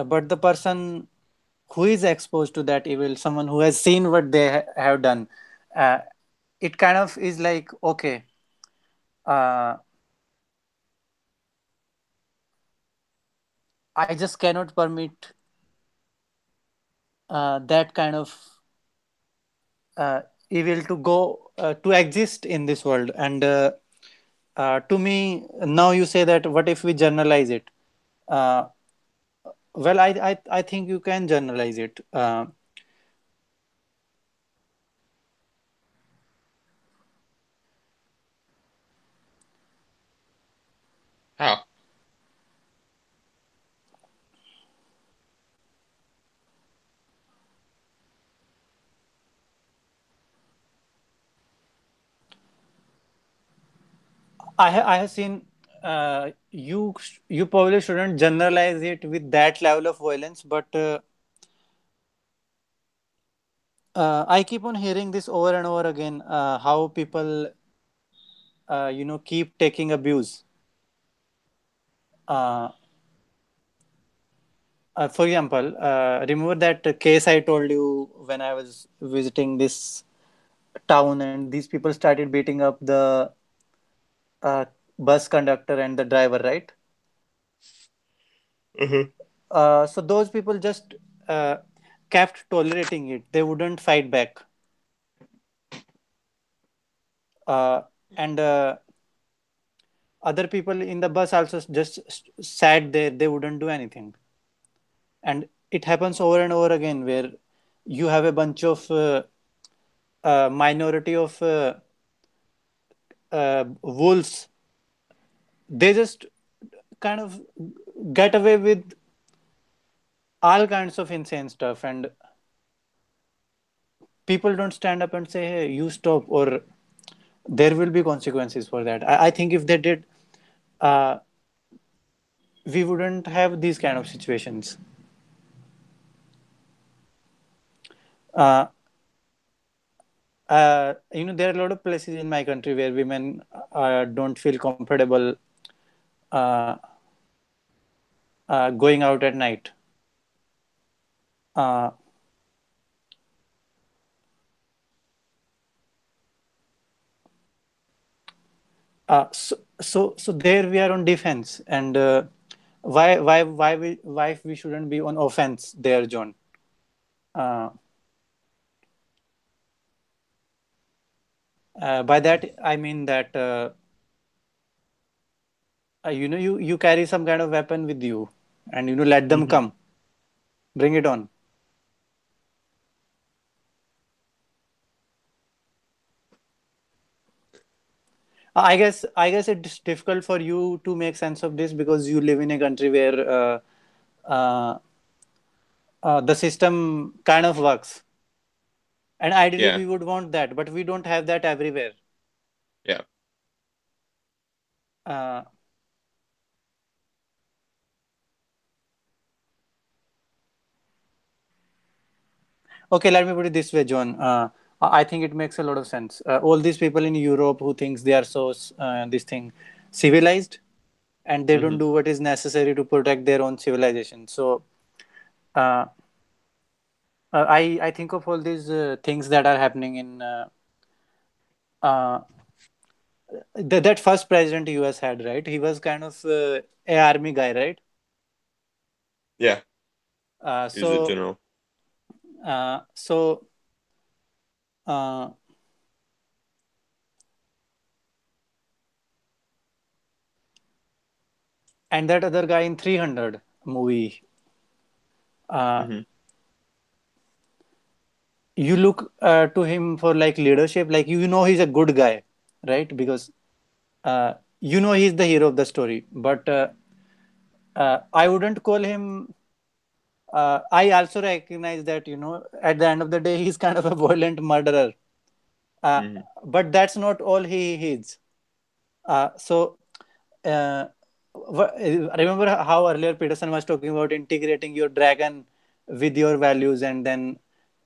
but the person who is exposed to that evil, someone who has seen what they have done, uh, it kind of is like, okay, uh, I just cannot permit that kind of uh, evil to go to exist in this world. And to me now you say that what if we generalize it? uh, well, I think you can generalize it. How? I have seen you probably shouldn't generalize it with that level of violence, but I keep on hearing this over and over again, how people keep taking abuse. uh, for example, remember that case I told you when I was visiting this town, and these people started beating up the uh, bus conductor and the driver, right? Uh-huh. So those people just uh, kept tolerating it. They wouldn't fight back. Uh, and Other people in the bus also just sat there. They wouldn't do anything. And it happens over and over again where you have a bunch of minority of wolves. They just kind of get away with all kinds of insane stuff, and people don't stand up and say, hey, you stop, or there will be consequences for that. I think if they did, uh, we wouldn't have these kind of situations. uh, there are a lot of places in my country where women don't feel comfortable uh, going out at night. uh, so there we are on defense, and why we shouldn't be on offense there, John? uh, by that I mean that you carry some kind of weapon with you, and let them Mm-hmm. come, bring it on. I guess it's difficult for you to make sense of this because you live in a country where uh, the system kind of works, and ideally Yeah. we would want that, but we don't have that everywhere. Yeah. uh, okay, let me put it this way, John. I think it makes a lot of sense. All these people in Europe who thinks they are so this thing civilized, and they Mm-hmm. don't do what is necessary to protect their own civilization. So uh, I think of all these things that are happening in uh, that first president US had, right? He was kind of a army guy, right? Yeah. uh, He was a so general. so uh, and that other guy in 300 movie, uh, Mm-hmm. you look to him for like leadership, like he's a good guy, right? Because he's the hero of the story, but I wouldn't call him. I also recognize that at the end of the day he's kind of a violent murderer, uh, Mm-hmm. but that's not all he is. So uh, remember how earlier Peterson was talking about integrating your dragon with your values, and then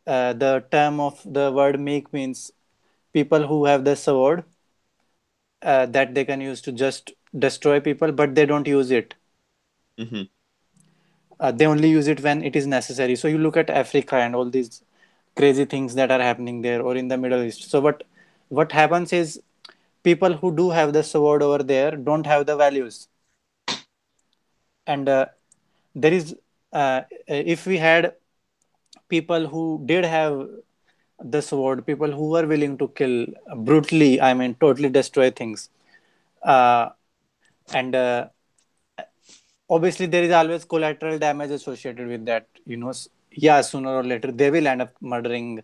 the term of the word meek means people who have the sword that they can use to just destroy people, but they don't use it. Mm-hmm. They only use it when it is necessary. So you look at Africa and all these crazy things that are happening there, or in the Middle East. So what happens is people who do have the sword over there don't have the values, and there is if we had people who did have the sword, people who were willing to kill brutally, I mean totally destroy things, uh, and obviously there is always collateral damage associated with that. Yeah, sooner or later they will end up murdering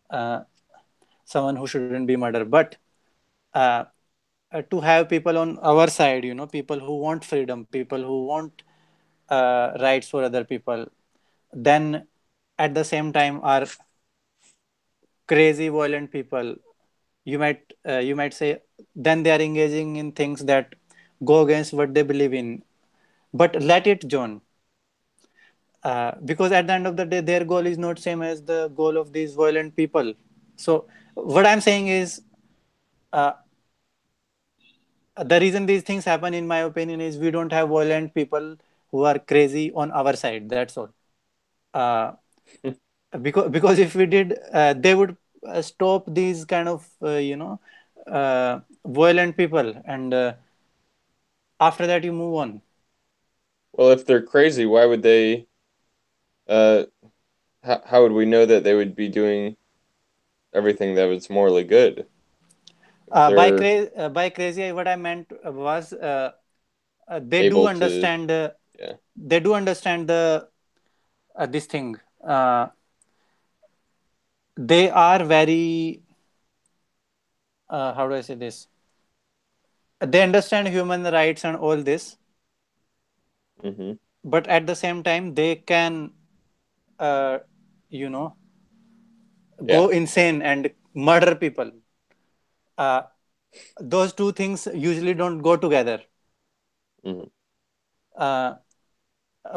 uh, someone who shouldn't be murdered, but uh, to have people on our side, people who want freedom, people who want rights for other people, then at the same time are crazy violent people. You might say then they are engaging in things that go against what they believe in, but let it, John, because at the end of the day their goal is not same as the goal of these violent people. So what I'm saying is, uh, The reason these things happen, in my opinion, is we don't have violent people who are crazy on our side. That's all. Uh, because if we did, they would stop these kind of violent people, and after that you move on. Well, if they're crazy, why would they? Uh, how would we know that they would be doing everything that was morally good if they're By crazy, what I meant was they do able to? understand. Yeah. They do understand the this thing. Uh, they are very. How do I say this? They understand human rights and all this, Mm-hmm. but at the same time, they can, uh, you know, Yeah. go insane and murder people. Uh, those two things usually don't go together. Mm-hmm. Uh,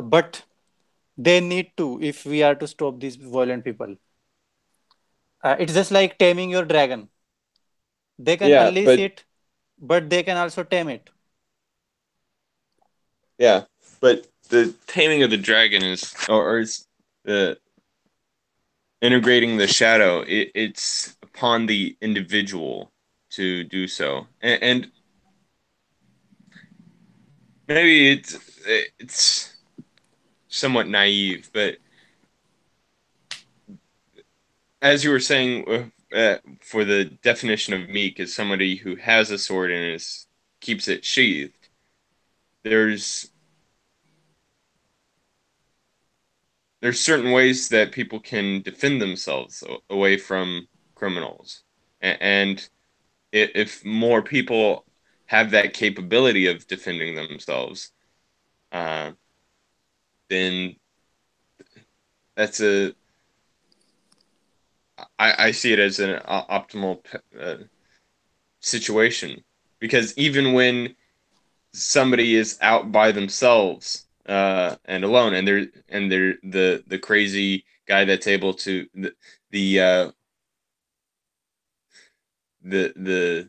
but they need to if we are to stop these violent people. It's just like taming your dragon. They can Yeah, unleash but it, but they can also tame it. yeah, but the taming of the dragon is, or is the integrating the shadow. It's upon the individual to do so, and maybe it's somewhat naive, but as you were saying, for the definition of meek as somebody who has a sword and is keeps it sheathed. There's there's certain ways that people can defend themselves away from criminals, and if more people have that capability of defending themselves, uh, then that's a I see it as an optimal situation because even when somebody is out by themselves and alone, and they're the crazy guy that's able to the uh, the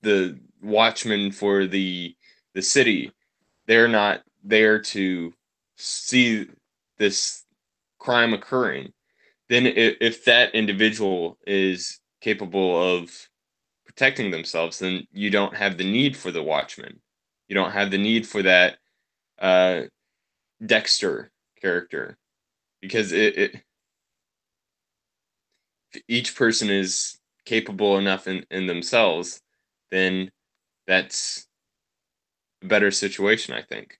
the watchman for the city, they're not there to see this crime occurring. Then if that individual is capable of protecting themselves, then you don't have the need for the watchman. You don't have the need for that uh, Dexter character because if each person is capable enough in themselves, then that's a better situation, I think.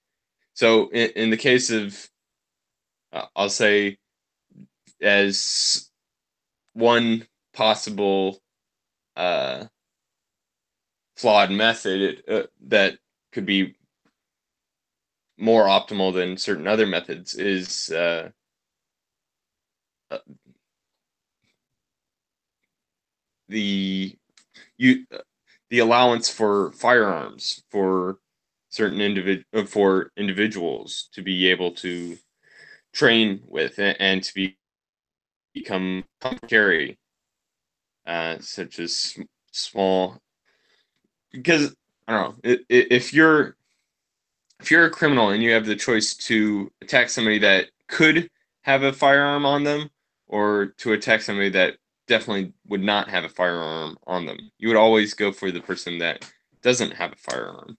So in the case of, I'll say, as one possible uh, flawed method that could be more optimal than certain other methods is uh, the you the allowance for firearms for certain for individuals to be able to train with and to become carry such as small because I don't know if you're a criminal and you have the choice to attack somebody that could have a firearm on them or to attack somebody that definitely would not have a firearm on them, you would always go for the person that doesn't have a firearm.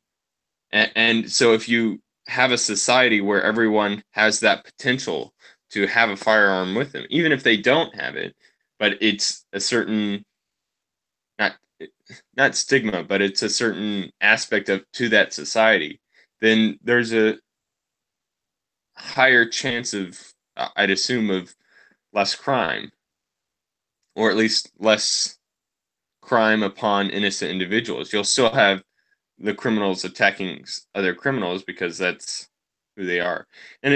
And so if you have a society where everyone has that potential to have a firearm with them, even if they don't have it, but it's a certain not not stigma, but it's a certain aspect of to that society, then there's a higher chance of, I'd assume, of less crime, or at least less crime upon innocent individuals. You'll still have the criminals attacking other criminals because that's who they are. And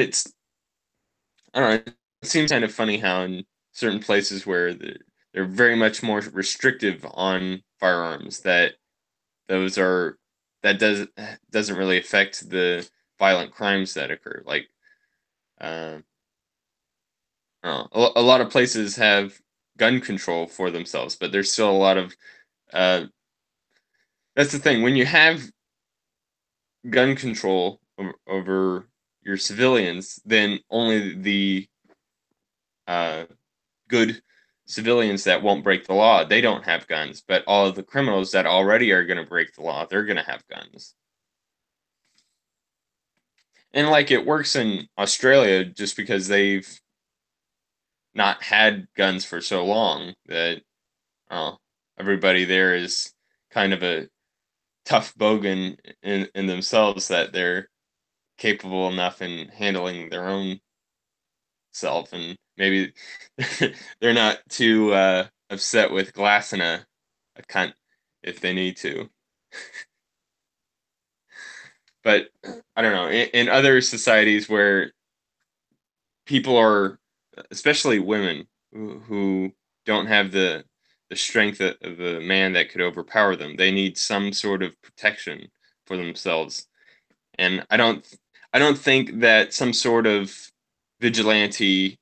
I don't know, it seems kind of funny how in certain places where they're very much more restrictive on firearms, that those are that doesn't really affect the violent crimes that occur. Like, uh, a lot of places have gun control for themselves, but there's still a lot of uh, that's the thing. When you have gun control over your civilians, then only the uh, good civilians that won't break the law, they don't have guns. But all of the criminals that already are going to break the law, they're going to have guns. And like it works in Australia just because they've not had guns for so long that uh, everybody there is kind of a tough bogan in themselves that they're capable enough in handling their own self, and maybe they're not too upset with glass in a cunt if they need to. But I don't know. In other societies where people are, especially women, who don't have the strength of a man that could overpower them, they need some sort of protection for themselves. And I don't think that some sort of vigilante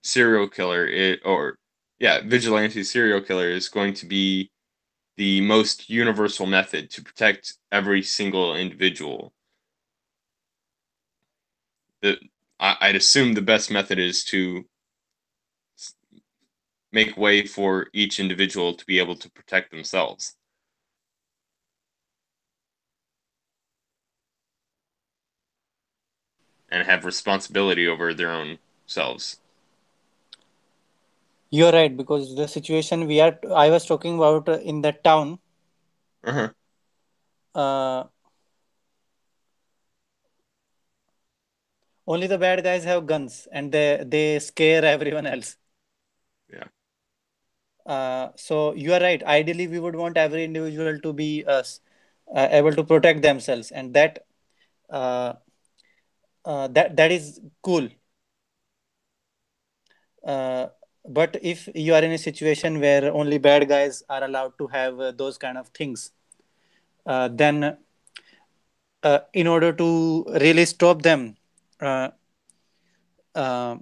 serial killer or yeah, vigilante serial killer is going to be the most universal method to protect every single individual. The, I'd assume the best method is to make way for each individual to be able to protect themselves and have responsibility over their own selves. You're right, because the situation I was talking about in that town, Uh-huh. uh, only the bad guys have guns and they scare everyone else. Yeah. So you are right. Ideally, we would want every individual to be able to protect themselves, and uh, that is cool. Uh, but if you are in a situation where only bad guys are allowed to have those kind of things, then in order to really stop them, uh, uh,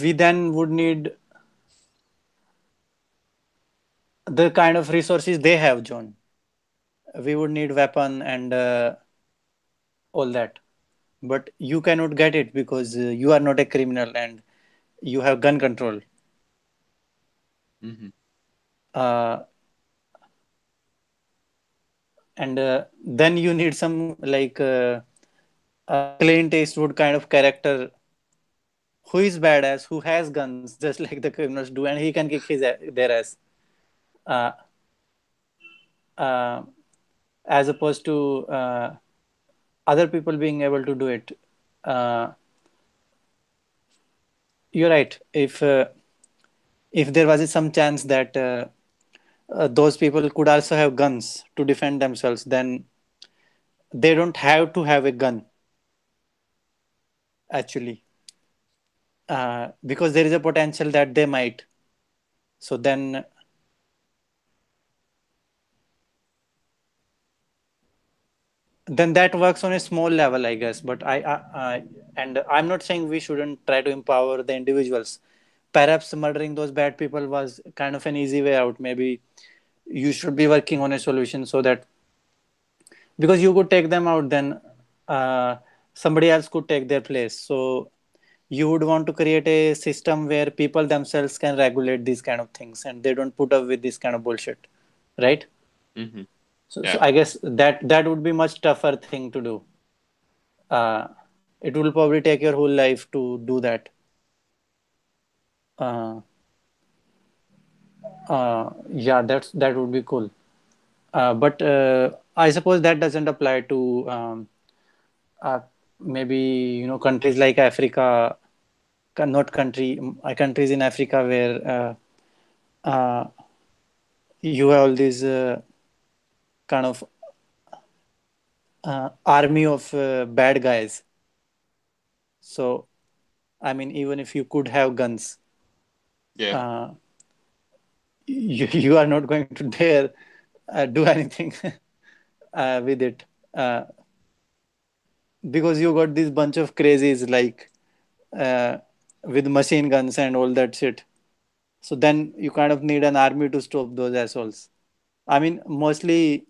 we then would need the kind of resources they have, John. We would need weapon and all that. But you cannot get it because you are not a criminal and you have gun control. Mm-hmm. Uh, and then you need some like Clint Eastwood kind of character who is badass, who has guns, just like the criminals do, and he can kick their ass. Uh, uh, as opposed to other people being able to do it. Uh, you're right. If there was some chance that those people could also have guns to defend themselves, then they don't have to have a gun actually, because there is a potential that they might. So then that works on a small level, I guess. But and I'm not saying we shouldn't try to empower the individuals. Perhaps murdering those bad people was kind of an easy way out. Maybe you should be working on a solution so that because you could take them out, then uh, somebody else could take their place. So you would want to create a system where people themselves can regulate these kind of things and they don't put up with this kind of bullshit, right? Mm-hmm. So Yeah. I guess that would be much tougher thing to do. uh, it will probably take your whole life to do that. uh, yeah, that would be cool. But I suppose that doesn't apply to uh, maybe countries like Africa, not countries in Africa where you have all these kind of army of bad guys. So I mean, even if you could have guns, Yeah. uh, you are not going to dare do anything with it, uh, because you got this bunch of crazies like uh, with machine guns and all that shit. So then you kind of need an army to stop those assholes. I mean, mostly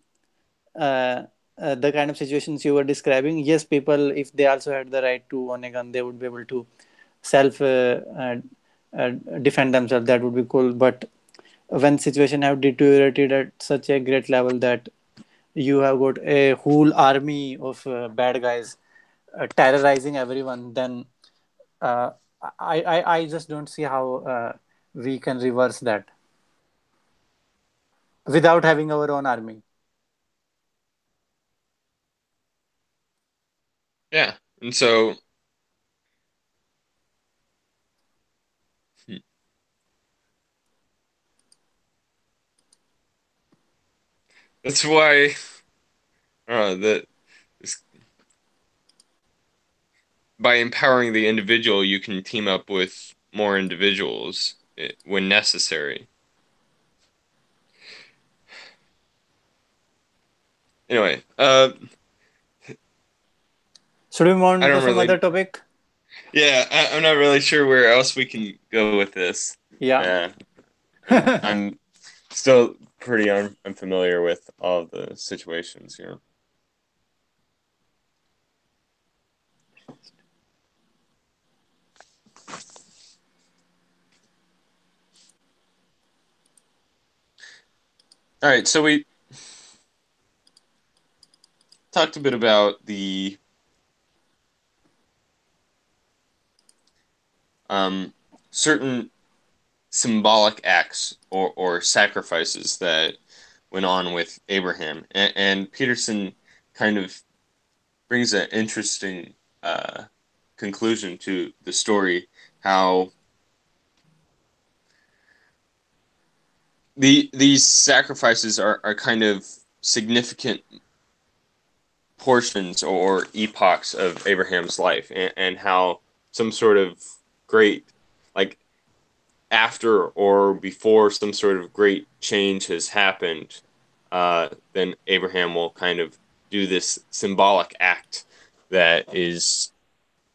uh, the kind of situations you were describing, yes, people, if they also had the right to own a gun, they would be able to self uh, defend themselves. That would be cool. But when situation have deteriorated at such a great level that you have got a whole army of bad guys terrorizing everyone, then uh, I just don't see how we can reverse that without having our own army. Yeah, and so hmm, that's why that by empowering the individual, you can team up with more individuals when necessary. Anyway, Should we move I on to don't some other really. topic? Yeah, I'm not really sure where else we can go with this. Yeah. Uh, I'm still pretty unfamiliar with all the situations here. All right, so we talked a bit about the um, certain symbolic acts or sacrifices that went on with Abraham, and Peterson kind of brings an interesting conclusion to the story. How these sacrifices are kind of significant portions or epochs of Abraham's life, and how some sort of great, like after or before some sort of great change has happened, then Abraham will kind of do this symbolic act that is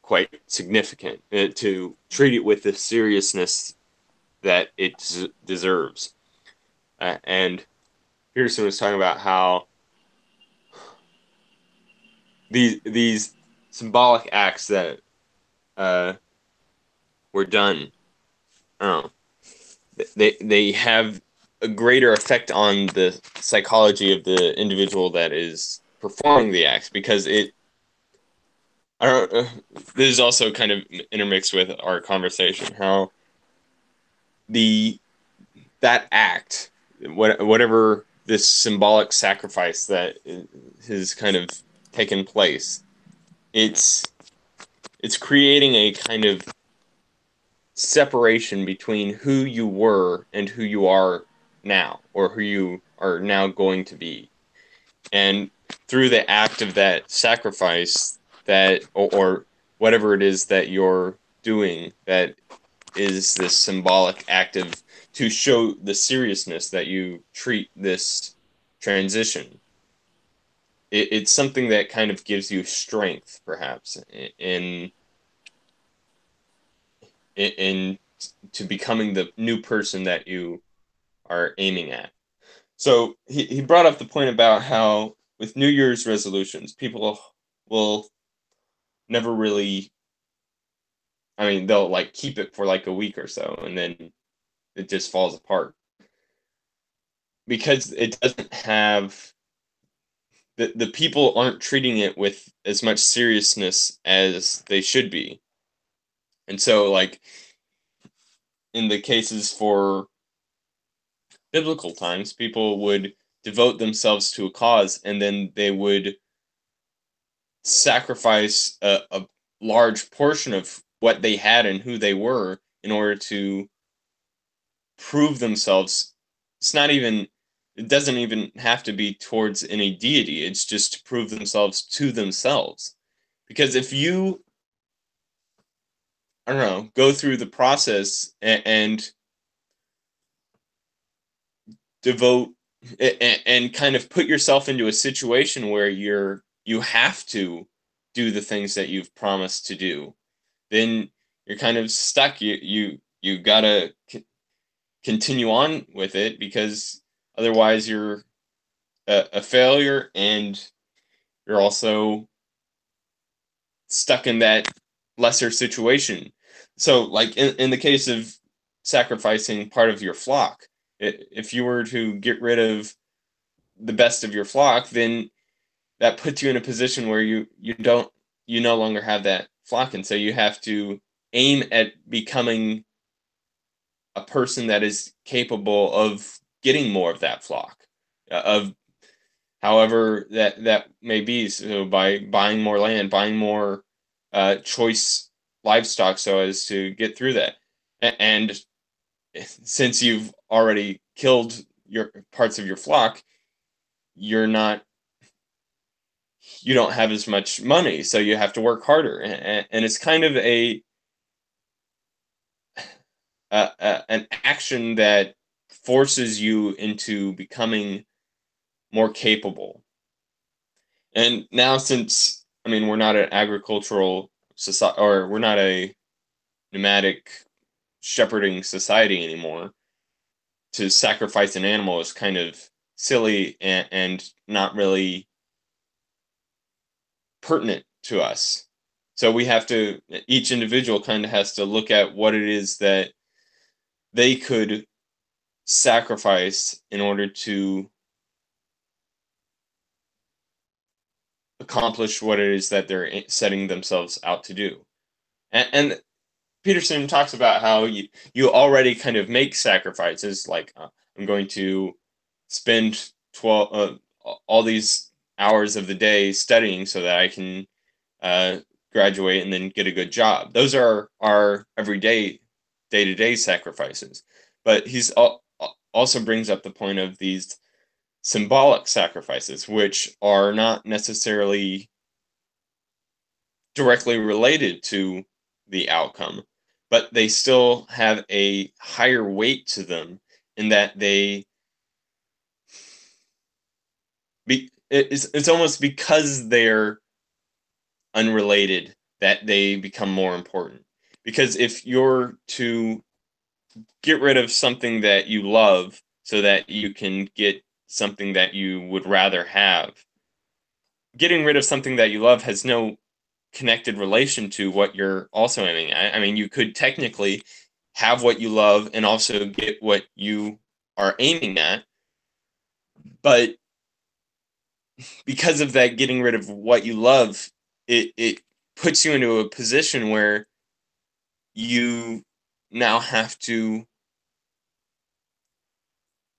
quite significant, to treat it with the seriousness that it deserves. And Pearson was talking about how these symbolic acts that uh, were done, I don't know, they have a greater effect on the psychology of the individual that is performing the acts, because it I don't this is also kind of intermixed with our conversation, how the that act, whatever this symbolic sacrifice that has kind of taken place, it's it's creating a kind of separation between who you were and who you are now, or who you are now going to be. And through the act of that sacrifice, that or whatever it is that you're doing, that is this symbolic act of, to show the seriousness that you treat this transition. It's something that kind of gives you strength, perhaps, in to becoming the new person that you are aiming at. So he brought up the point about how with New Year's resolutions, people will never really, I mean, they'll like keep it for like a week or so, and then it just falls apart because it doesn't have the people aren't treating it with as much seriousness as they should be. And so, like in the cases for biblical times, people would devote themselves to a cause, and then they would sacrifice a large portion of what they had and who they were in order to prove themselves. It's not even, it doesn't even have to be towards any deity, it's just to prove themselves to themselves. Because if you, I don't know, go through the process and devote and kind of put yourself into a situation where you have to do the things that you've promised to do, then you're kind of stuck. You gotta continue on with it, because otherwise you're a failure, and you're also stuck in that lesser situation. So, like in the case of sacrificing part of your flock, if you were to get rid of the best of your flock, then that puts you in a position where you no longer have that flock, and so you have to aim at becoming a person that is capable of getting more of that flock, of however that may be. So by buying more land, buying more choice livestock, so as to get through that. And since you've already killed your parts of your flock, you're not you don't have as much money, so you have to work harder, and it's kind of an action that forces you into becoming more capable. And now, since I mean, we're not an agricultural society, or we're not a nomadic shepherding society anymore, to sacrifice an animal is kind of silly, and not really pertinent to us. So we have to, each individual kind of has to look at what it is that they could sacrifice in order to accomplish what it is that they're setting themselves out to do. And Peterson talks about how you already kind of make sacrifices, like I'm going to spend 12 all these hours of the day studying so that I can graduate and then get a good job. Those are our everyday, day-to-day sacrifices. But he's also brings up the point of these symbolic sacrifices, which are not necessarily directly related to the outcome, but they still have a higher weight to them, in that it's almost because they're unrelated that they become more important. Because if you're to get rid of something that you love so that you can get something that you would rather have, getting rid of something that you love has no connected relation to what you're also aiming at. I mean, you could technically have what you love and also get what you are aiming at, but because of that getting rid of what you love, it puts you into a position where you now have to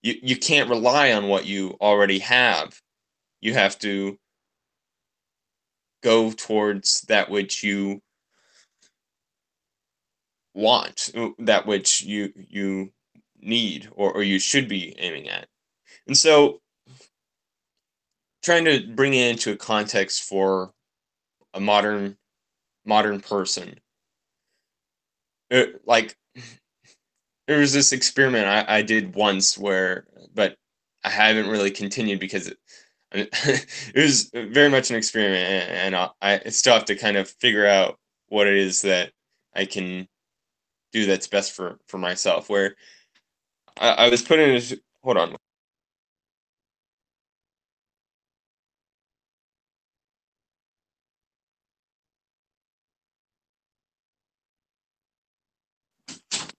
you can't rely on what you already have. You have to go towards that which you want, that which you need, or you should be aiming at. And so, trying to bring it into a context for a modern person, like there was this experiment I did once, but I haven't really continued, because it was very much an experiment, and I still have to kind of figure out what it is that I can do that's best for myself. Where I was put in a, hold on.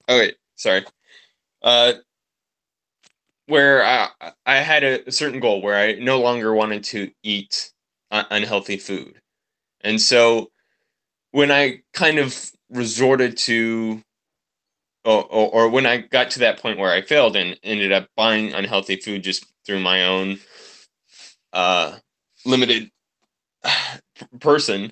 Okay, sorry. Uh, where I had a certain goal where I no longer wanted to eat unhealthy food, and so when I kind of resorted to, or when I got to that point where I failed and ended up buying unhealthy food just through my own uh, limited person,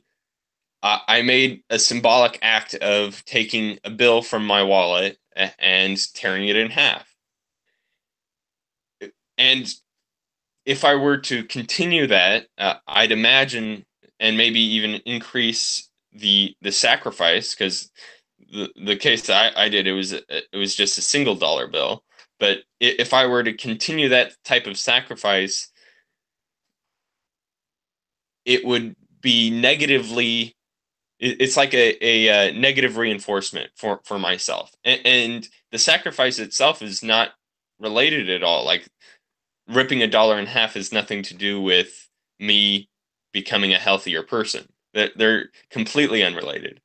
I made a symbolic act of taking a bill from my wallet and tearing it in half. And if I were to continue that, I'd imagine, and maybe even increase the sacrifice, because the case I did, it was just a single dollar bill. But if I were to continue that type of sacrifice, it would be negatively it's like a negative reinforcement for myself, and the sacrifice itself is not related at all. Like ripping a dollar in half has nothing to do with me becoming a healthier person. They're completely unrelated.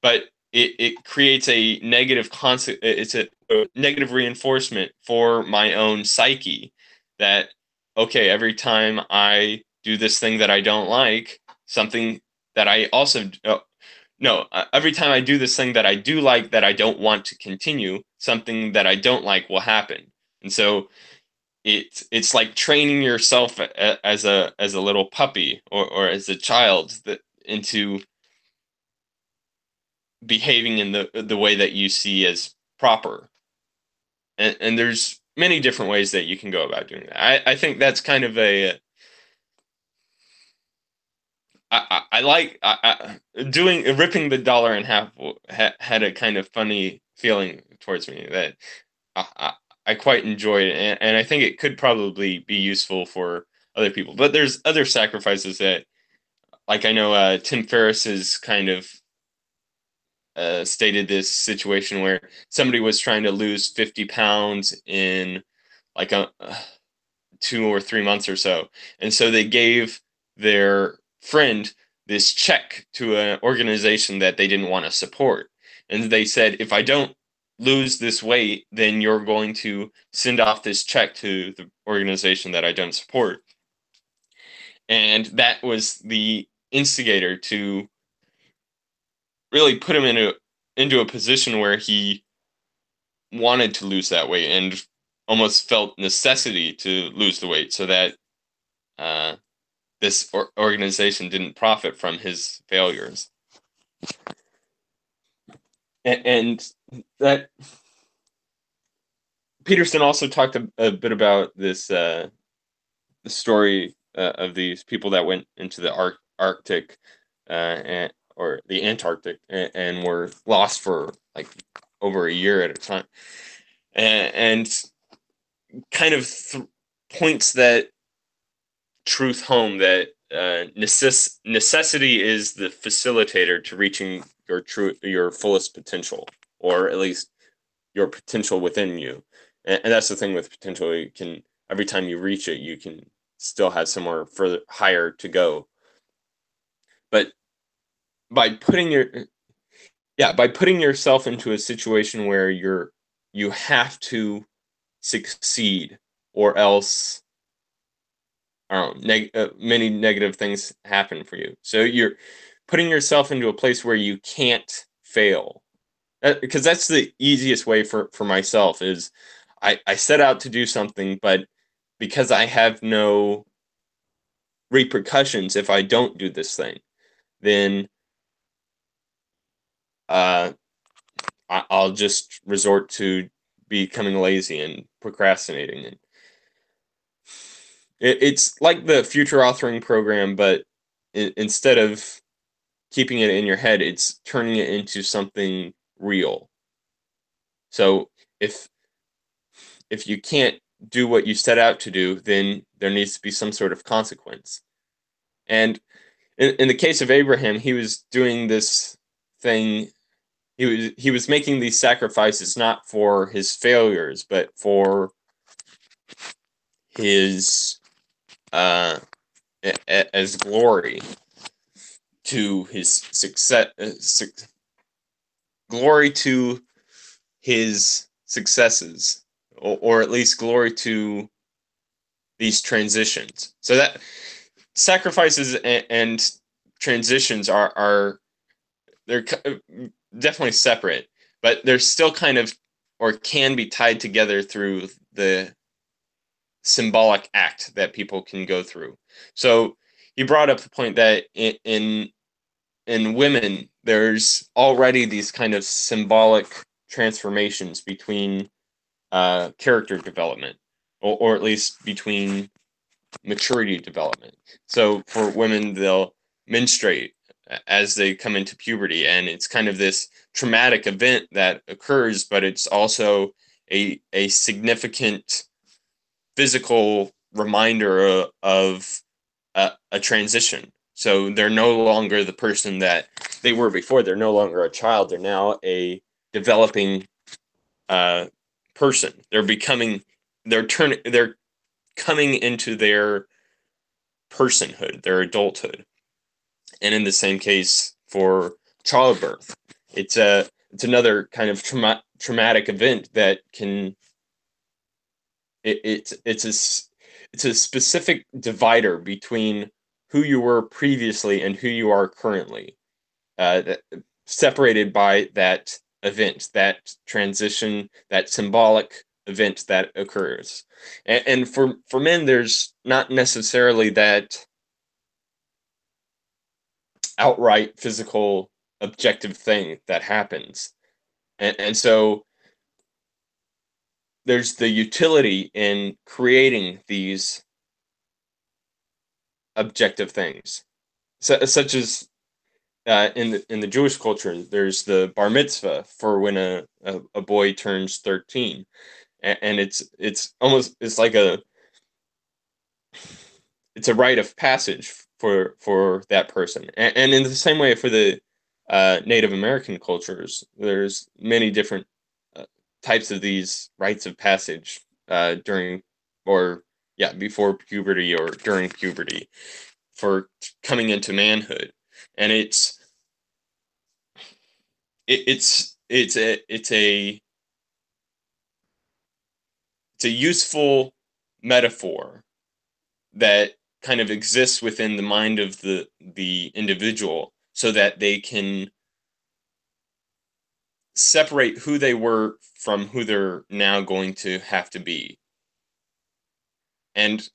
But it creates a negative concept. It's a negative reinforcement for my own psyche that, okay, every time I do this thing that I don't like, something that I also no, every time I do this thing that I do like that I don't want to continue, something that I don't like will happen. And so it's like training yourself as a little puppy or as a child that into behaving in the way that you see as proper. And there's many different ways that you can go about doing that. I think that's kind of a I like doing ripping the dollar in half had a kind of funny feeling towards me that I, I, I quite enjoyed it, and I think it could probably be useful for other people. But there's other sacrifices that, like I know Tim Ferriss is kind of stated this situation where somebody was trying to lose 50 pounds in like a 2 or 3 months or so. And so they gave their friend this check to an organization that they didn't want to support. And they said, if I don't lose this weight, then you're going to send off this check to the organization that I don't support. And that was the instigator to really put him into a position where he wanted to lose that weight and almost felt necessity to lose the weight so that uh, this organization didn't profit from his failures. And that Peterson also talked a bit about this the story of these people that went into the Arctic or the Antarctic and were lost for like over a year at a time, and kind of points that truth home that necessity is the facilitator to reaching your fullest potential, or at least your potential within you. And that's the thing with potential. You can, every time you reach it, you can still have somewhere further higher to go. But by putting by putting yourself into a situation where you have to succeed, or else many negative things happen for you. So you're putting yourself into a place where you can't fail, because that's the easiest way for myself is I set out to do something, but because I have no repercussions if I don't do this thing, then I'll just resort to becoming lazy and procrastinating. And it's like the future authoring program, but instead of keeping it in your head, it's turning it into something real. So if you can't do what you set out to do, then there needs to be some sort of consequence. And in the case of Abraham, he was doing this thing. He was making these sacrifices not for his failures, but for his as glory to his success, glory to his successes, or at least glory to these transitions. So that sacrifices and transitions are they're definitely separate, but they're still kind of, or can be tied together through the symbolic act that people can go through. So you brought up the point that in women, there's already these kind of symbolic transformations between character development, or at least between maturity development. So for women, they'll menstruate as they come into puberty, and it's kind of this traumatic event that occurs, but it's also a significant physical reminder of a transition. So they're no longer the person that they were before. They're no longer a child. They're now a developing person. They're coming into their personhood, their adulthood. And in the same case for childbirth, it's another kind of traumatic event that can it's a specific divider between who you were previously and who you are currently, that, separated by that event, that transition, that symbolic event that occurs. And for men, there's not necessarily that outright physical objective thing that happens. And so there's the utility in creating these objective things, such as in the Jewish culture, there's the bar mitzvah for when a boy turns 13, and it's like it's a rite of passage for that person, and in the same way for the Native American cultures, there's many different uh, types of these rites of passage during or yeah before puberty or during puberty for coming into manhood, and it's a useful metaphor that kind of exists within the mind of the individual so that they can separate who they were from who they're now going to have to be. And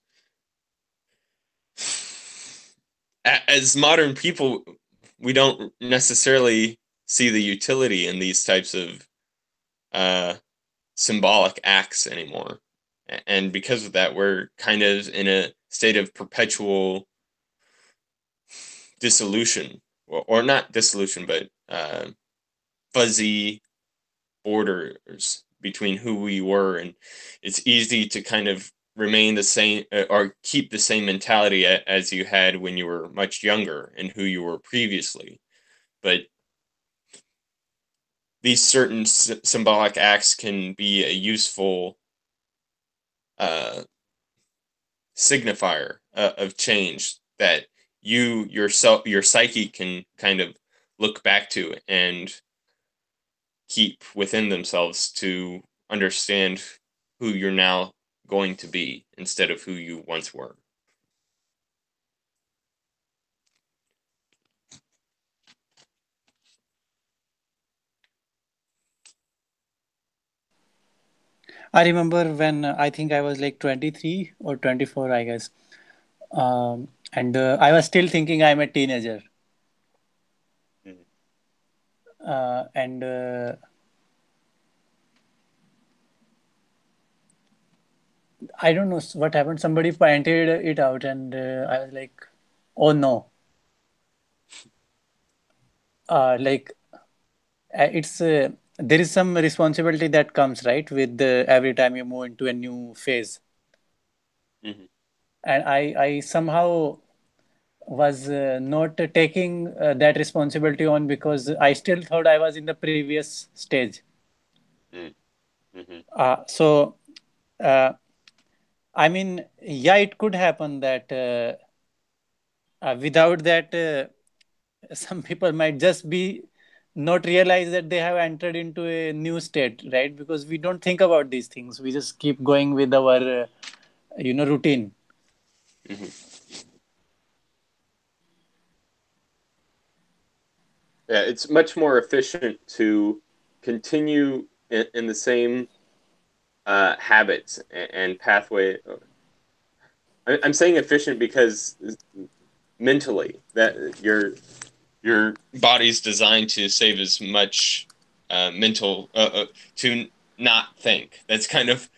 as modern people, we don't necessarily see the utility in these types of uh, symbolic acts anymore. And because of that, we're kind of in a state of perpetual dissolution, or not dissolution, but fuzzy borders between who we were. And it's easy to kind of remain the same or keep the same mentality as you had when you were much younger and who you were previously. But these certain symbolic acts can be a useful uh, signifier of change that your psyche can kind of look back to and keep within themselves to understand who you're now going to be instead of who you once were. I remember when I think I was like 23 or 24, I guess. And I was still thinking I'm a teenager. Mhm. And I don't know what happened. Somebody pointed it out, and I was like, oh no. Like, it's there is some responsibility that comes, right, with every time you move into a new phase. Mhm. And I somehow was not taking that responsibility on because I still thought I was in the previous stage. Mhm. Mhm. So, uh, I mean, yeah, it could happen that without that, some people might just be not realize that they have entered into a new state, right? Because we don't think about these things. We just keep going with our, routine. Mhm. Yeah, it's much more efficient to continue in the same habits and pathway. I'm saying efficient because mentally that your body's designed to save as much mental to not think. That's kind of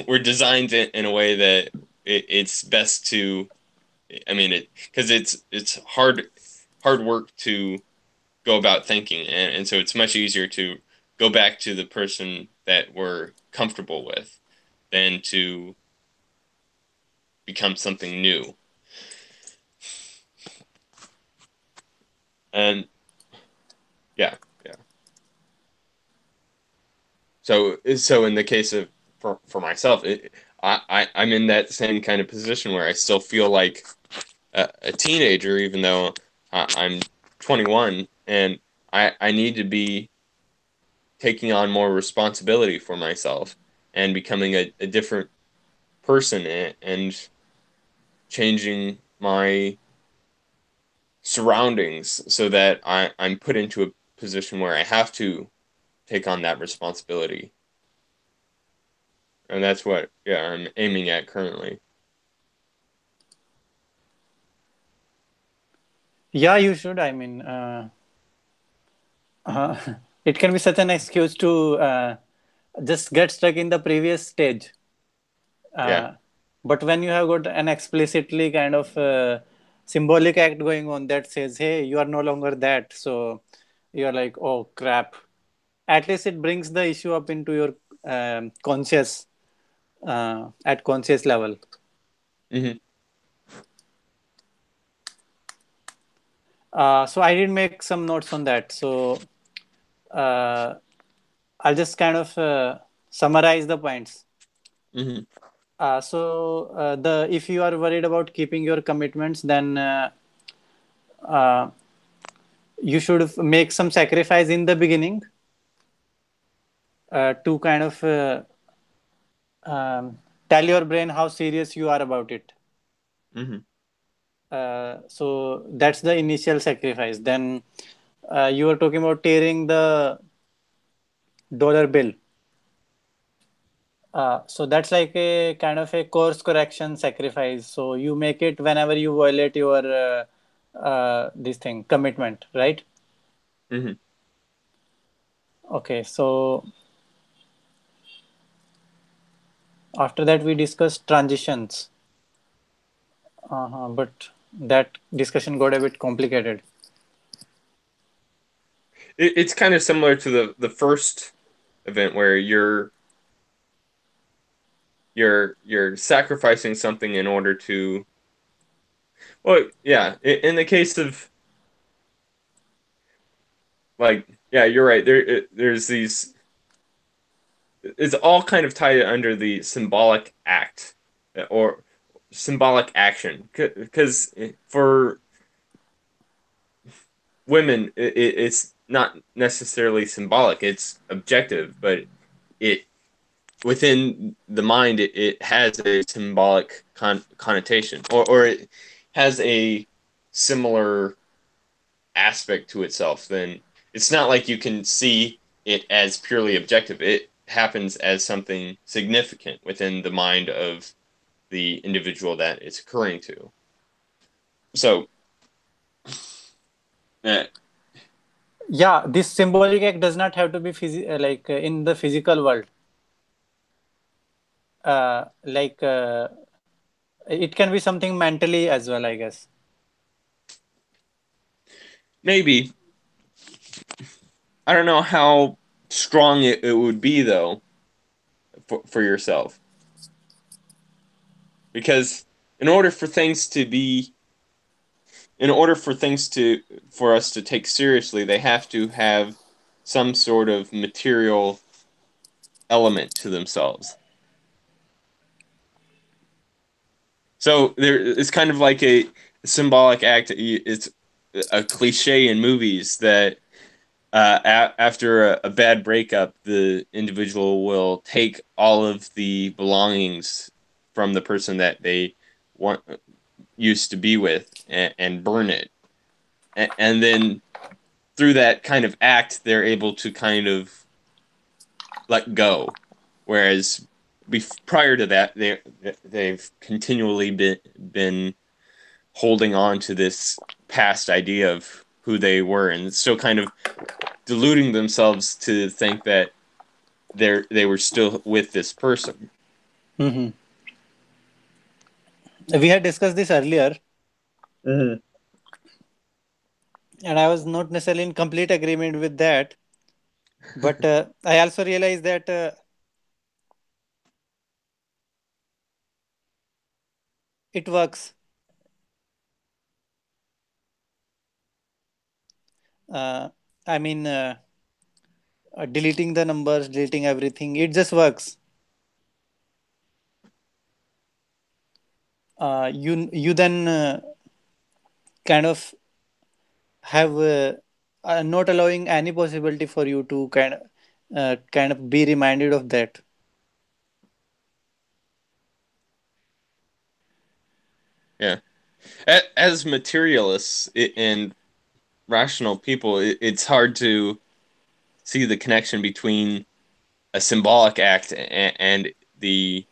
we're designed in a way that it's best to. I mean it because it's hard work to go about thinking, and so it's much easier to go back to the person that we're comfortable with than to become something new. And Yeah, yeah. So in the case of for myself, I'm in that same kind of position where I still feel like a teenager, even though I'm 21, and I need to be taking on more responsibility for myself and becoming a different person, and changing my surroundings so that I'm put into a position where I have to take on that responsibility. And that's what, yeah, I'm aiming at currently. Yeah, you should. I mean, it can be such an excuse to just get stuck in the previous stage. Yeah. Uh, but when you have got an explicitly kind of symbolic act going on that says, hey, you are no longer that. So you're like, oh, crap. At least it brings the issue up into your conscious, at conscious level. Hmm. So I did make some notes on that. So uh, I'll just kind of summarize the points. Hmm. So the if you are worried about keeping your commitments, then uh, you should make some sacrifice in the beginning to kind of um, tell your brain how serious you are about it. Hmm. So that's the initial sacrifice. Then you were talking about tearing the dollar bill. So that's like a kind of a course correction sacrifice. So you make it whenever you violate your this thing commitment, right? Hmm. Okay. So after that we discussed transitions, but that discussion got a bit complicated. It's kind of similar to the first event where you're sacrificing something in order to, well, yeah, in the case of, like, yeah, you're right, there's these, it's all kind of tied under the symbolic act, or symbolic action, because for women, it's not necessarily symbolic, it's objective, but it within the mind, it has a symbolic connotation, or it has a similar aspect to itself. Then it's not like you can see it as purely objective. It happens as something significant within the mind of the individual that it's occurring to. So, uh, Yeah, this symbolic act does not have to be like in the physical world. Like it can be something mentally as well, I guess. maybe, I don't know how strong it would be, though, for yourself, because in order for things to be in order for things to for us to take seriously, they have to have some sort of material element to themselves. So there, it's kind of like a symbolic act. It's a cliche in movies that after a bad breakup, the individual will take all of the belongings from the person that they want used to be with, and burn it, and then through that kind of act, they're able to kind of let go. Whereas prior to that, they've continually been holding on to this past idea of who they were, and still kind of deluding themselves to think that they were still with this person. Hmm. We had discussed this earlier, Mm-hmm. and I was not necessarily in complete agreement with that. But I also realized that it works. Uh, I mean, deleting the numbers, deleting everything, it just works. You then kind of have not allowing any possibility for you to kind of be reminded of that. Yeah. As materialists and rational people, it's hard to see the connection between a symbolic act and the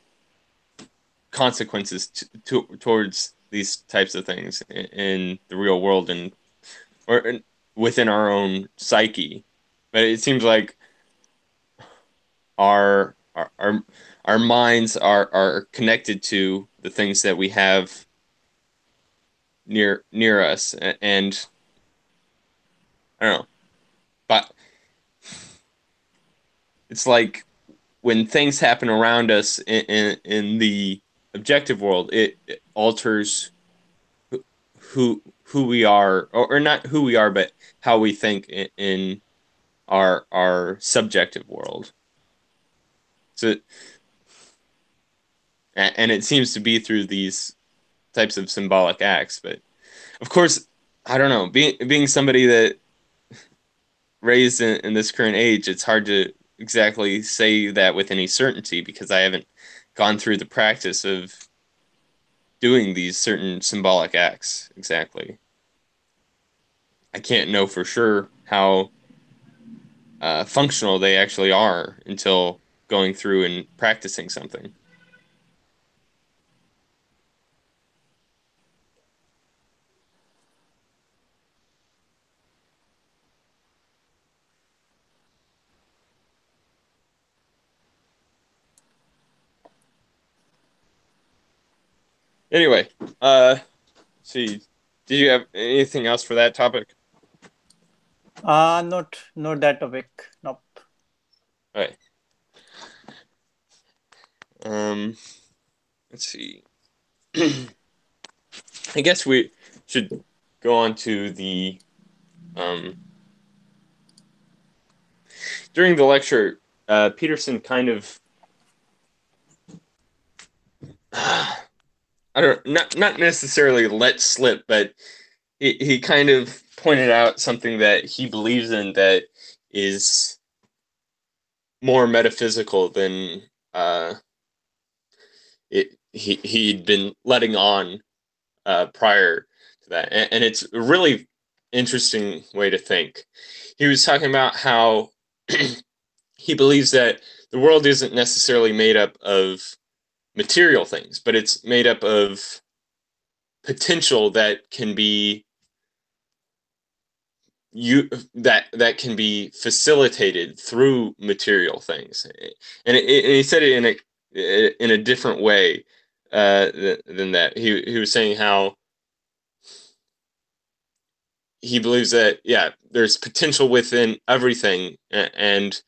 consequences towards these types of things in the real world and or within our own psyche. But it seems like our our our, our minds are connected to the things that we have near us, and I don't know, but it's like when things happen around us in the objective world, it alters who we are, or not who we are, but how we think in our subjective world. So, and it seems to be through these types of symbolic acts. But of course, I don't know. Being somebody that raised in this current age, it's hard to exactly say that with any certainty because I haven't gone through the practice of doing these certain symbolic acts exactly. I can't know for sure how functional they actually are until going through and practicing something. Anyway, see, did you have anything else for that topic? Not that topic. Nope. All right. Um, let's see. I guess we should go on to the um during the lecture. Peterson kind of I don't not necessarily let slip, but he kind of pointed out something that he believes in that is more metaphysical than he'd been letting on prior to that, and it's a really interesting way to think. He was talking about how he believes that the world isn't necessarily made up of material things, but it's made up of potential that can be that can be facilitated through material things, and he said it in a different way than that. He was saying how he believes that yeah, there's potential within everything, and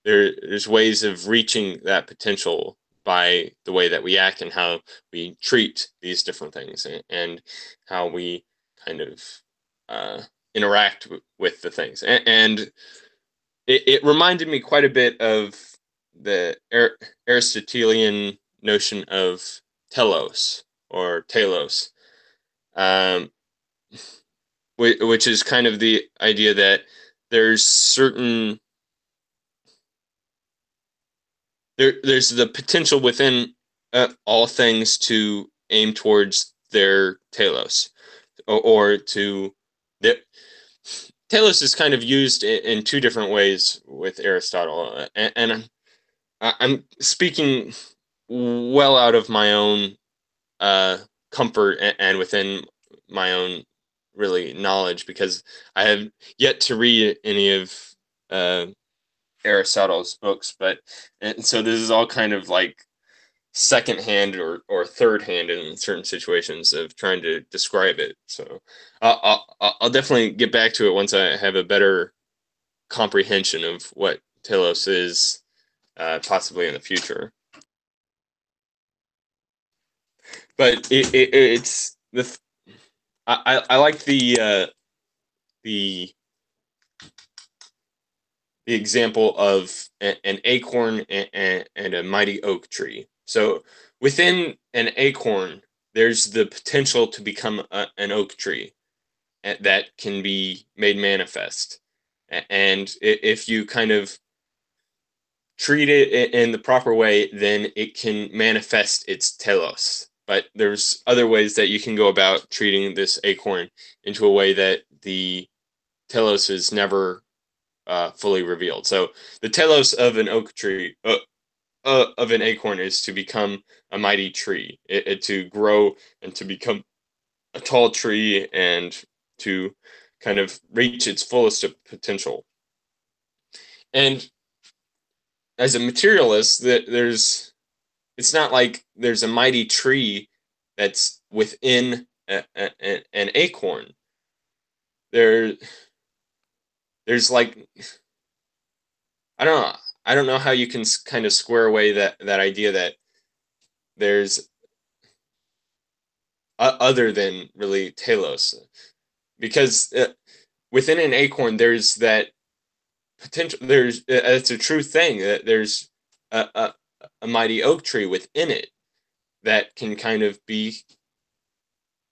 there's ways of reaching that potential by the way that we act and how we treat these different things, and how we kind of uh, interact with the things. And it reminded me quite a bit of the Aristotelian notion of telos or telos, um, which is kind of the idea that there's certain there's the potential within all things to aim towards their telos, or to the telos is kind of used in two different ways with Aristotle, and I'm speaking well out of my own uh, comfort and within my own really knowledge because I have yet to read any of uh, Aristotle's books, but and so this is all kind of like second hand or third hand in certain situations of trying to describe it. So I'll definitely get back to it once I have a better comprehension of what telos is, possibly in the future. But it's the, I, like the, uh, the, the example of an acorn and a mighty oak tree. So within an acorn, there's the potential to become an oak tree that can be made manifest. And if you kind of treat it in the proper way, then it can manifest its telos. But there's other ways that you can go about treating this acorn into a way that the telos is never fully revealed. So the telos of an oak tree, of an acorn, is to become a mighty tree, to grow and to become a tall tree and to kind of reach its fullest potential. And as a materialist, that it's not like there's a mighty tree that's within an acorn. There, there's like, I don't know. I don't know how you can kind of square away that idea that there's other than really telos, because within an acorn there's that potential. There's it's a true thing that there's a, a mighty oak tree within it that can kind of be.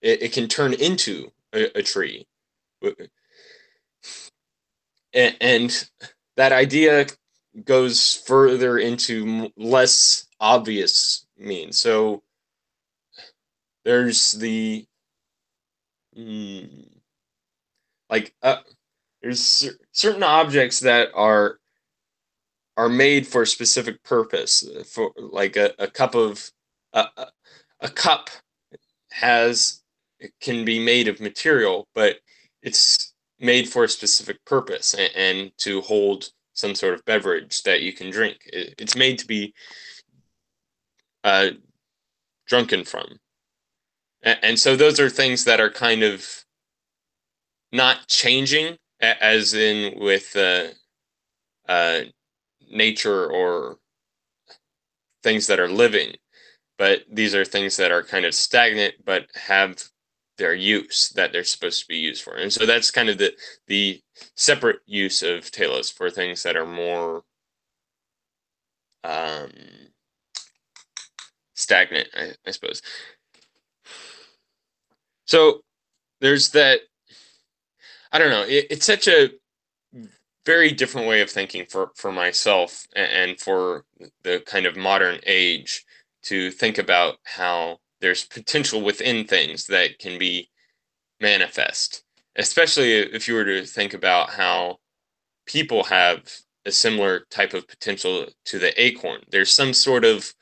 It can turn into a tree, and that idea goes further into less obvious means. So there's the like there's certain objects that are made for a specific purpose. For like a cup of a cup has it can be made of material, but it's made for a specific purpose and to hold some sort of beverage that you can drink. It's made to be uh, drunken from. And so those are things that are kind of not changing, as in with uh, nature or things that are living, but these are things that are kind of stagnant but have their use that they're supposed to be used for. And so that's kind of the separate use of telos for things that are more um, stagnant, I suppose. So there's that. I don't know. It's such a very different way of thinking for myself and for the kind of modern age to think about how there's potential within things that can be manifest, especially if you were to think about how people have a similar type of potential to the acorn. There's some sort of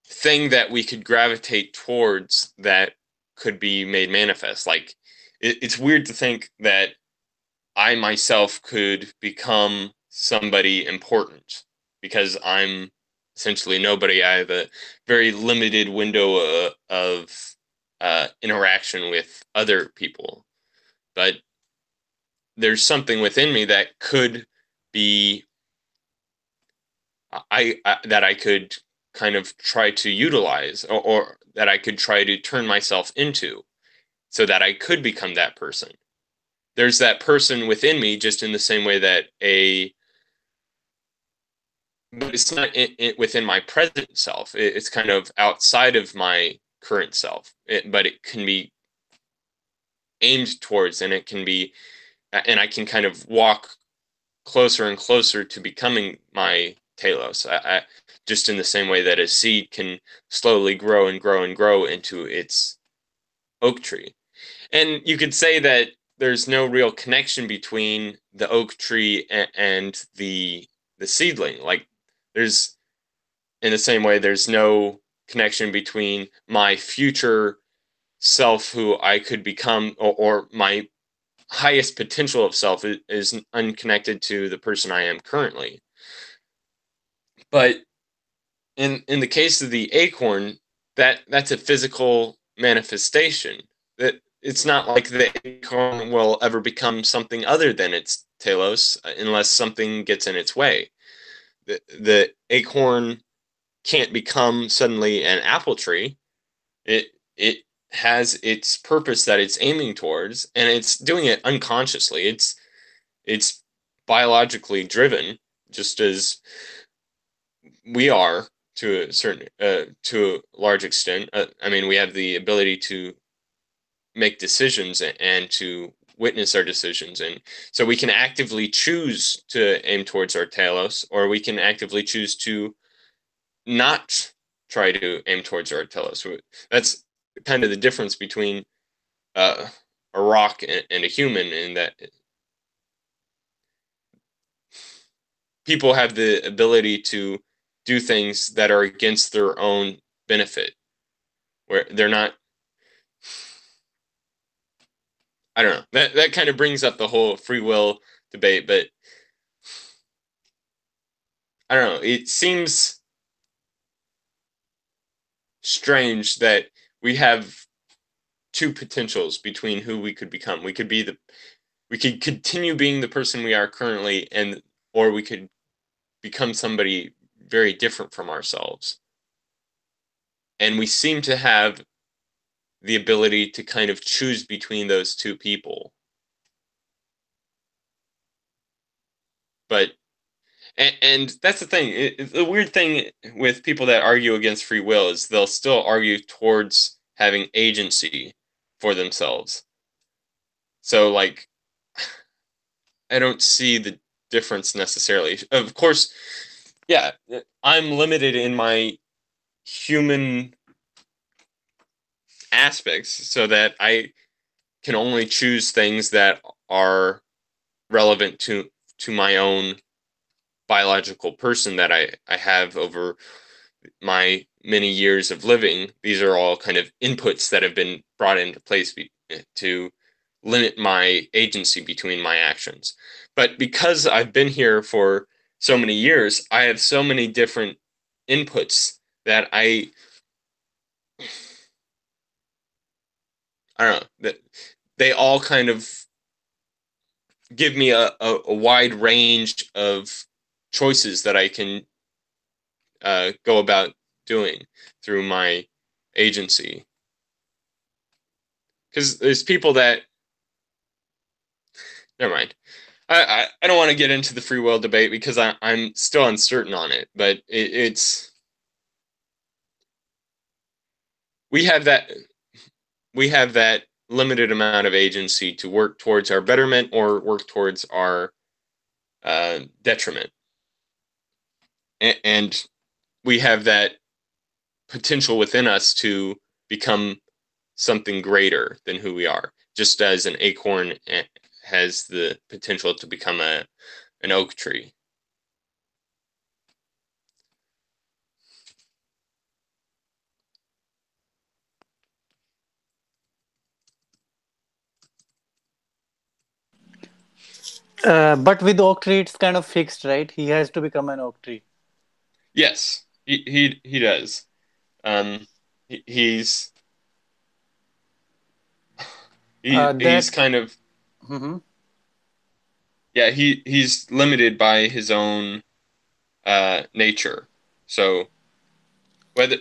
thing that we could gravitate towards that could be made manifest. Like it's weird to think that I myself could become somebody important because I'm essentially nobody. I have a very limited window of interaction with other people, but there's something within me that could be that I could kind of try to utilize, or that I could try to turn myself into so that I could become that person. There's that person within me just in the same way that but it's not within my present self. It's kind of outside of my current self, but it can be aimed towards, and it can be, and I can kind of walk closer and closer to becoming my telos. Just in the same way that a seed can slowly grow and grow and grow into its oak tree. And you could say that there's no real connection between the oak tree and the seedling. Like there's in the same way there's no connection between my future self who I could become, or my highest potential of self is unconnected to the person I am currently. But in the case of the acorn, that's a physical manifestation. That it's not like the acorn will ever become something other than its telos unless something gets in its way. The acorn can't become suddenly an apple tree. It has its purpose that it's aiming towards, and it's doing it unconsciously. It's biologically driven, just as we are to a certain to a large extent. I mean, we have the ability to make decisions and to witness our decisions, and so we can actively choose to aim towards our telos, or we can actively choose to not try to aim towards our telos. That's kind of the difference between uh, a rock and a human, in that people have the ability to do things that are against their own benefit, where they're not. I don't know. That kind of brings up the whole free will debate, but I don't know. It seems strange that we have two potentials between who we could become. We could continue being the person we are currently, and or we could become somebody very different from ourselves. And we seem to have the ability to kind of choose between those two people. But and that's the thing. The weird thing with people that argue against free will is they'll still argue towards having agency for themselves. So like, I don't see the difference necessarily. Of course, yeah, I'm limited in my human aspects so that I can only choose things that are relevant to my own biological person that I have over my many years of living. These are all kind of inputs that have been brought into place to limit my agency between my actions. But because I've been here for so many years, I have so many different inputs that I don't know, that they all kind of give me a wide range of choices that I can go about doing through my agency. Because there's people that, never mind. I don't want to get into the free will debate because I'm still uncertain on it, but it's we have that we have that limited amount of agency to work towards our betterment or work towards our detriment, and we have that potential within us to become something greater than who we are, just as an acorn has the potential to become an oak tree. But with oak tree, it's kind of fixed, right? He has to become an oak tree. Yes, he does. Um, he's he's That. kind of, Mhm. yeah, he's limited by his own nature. So whether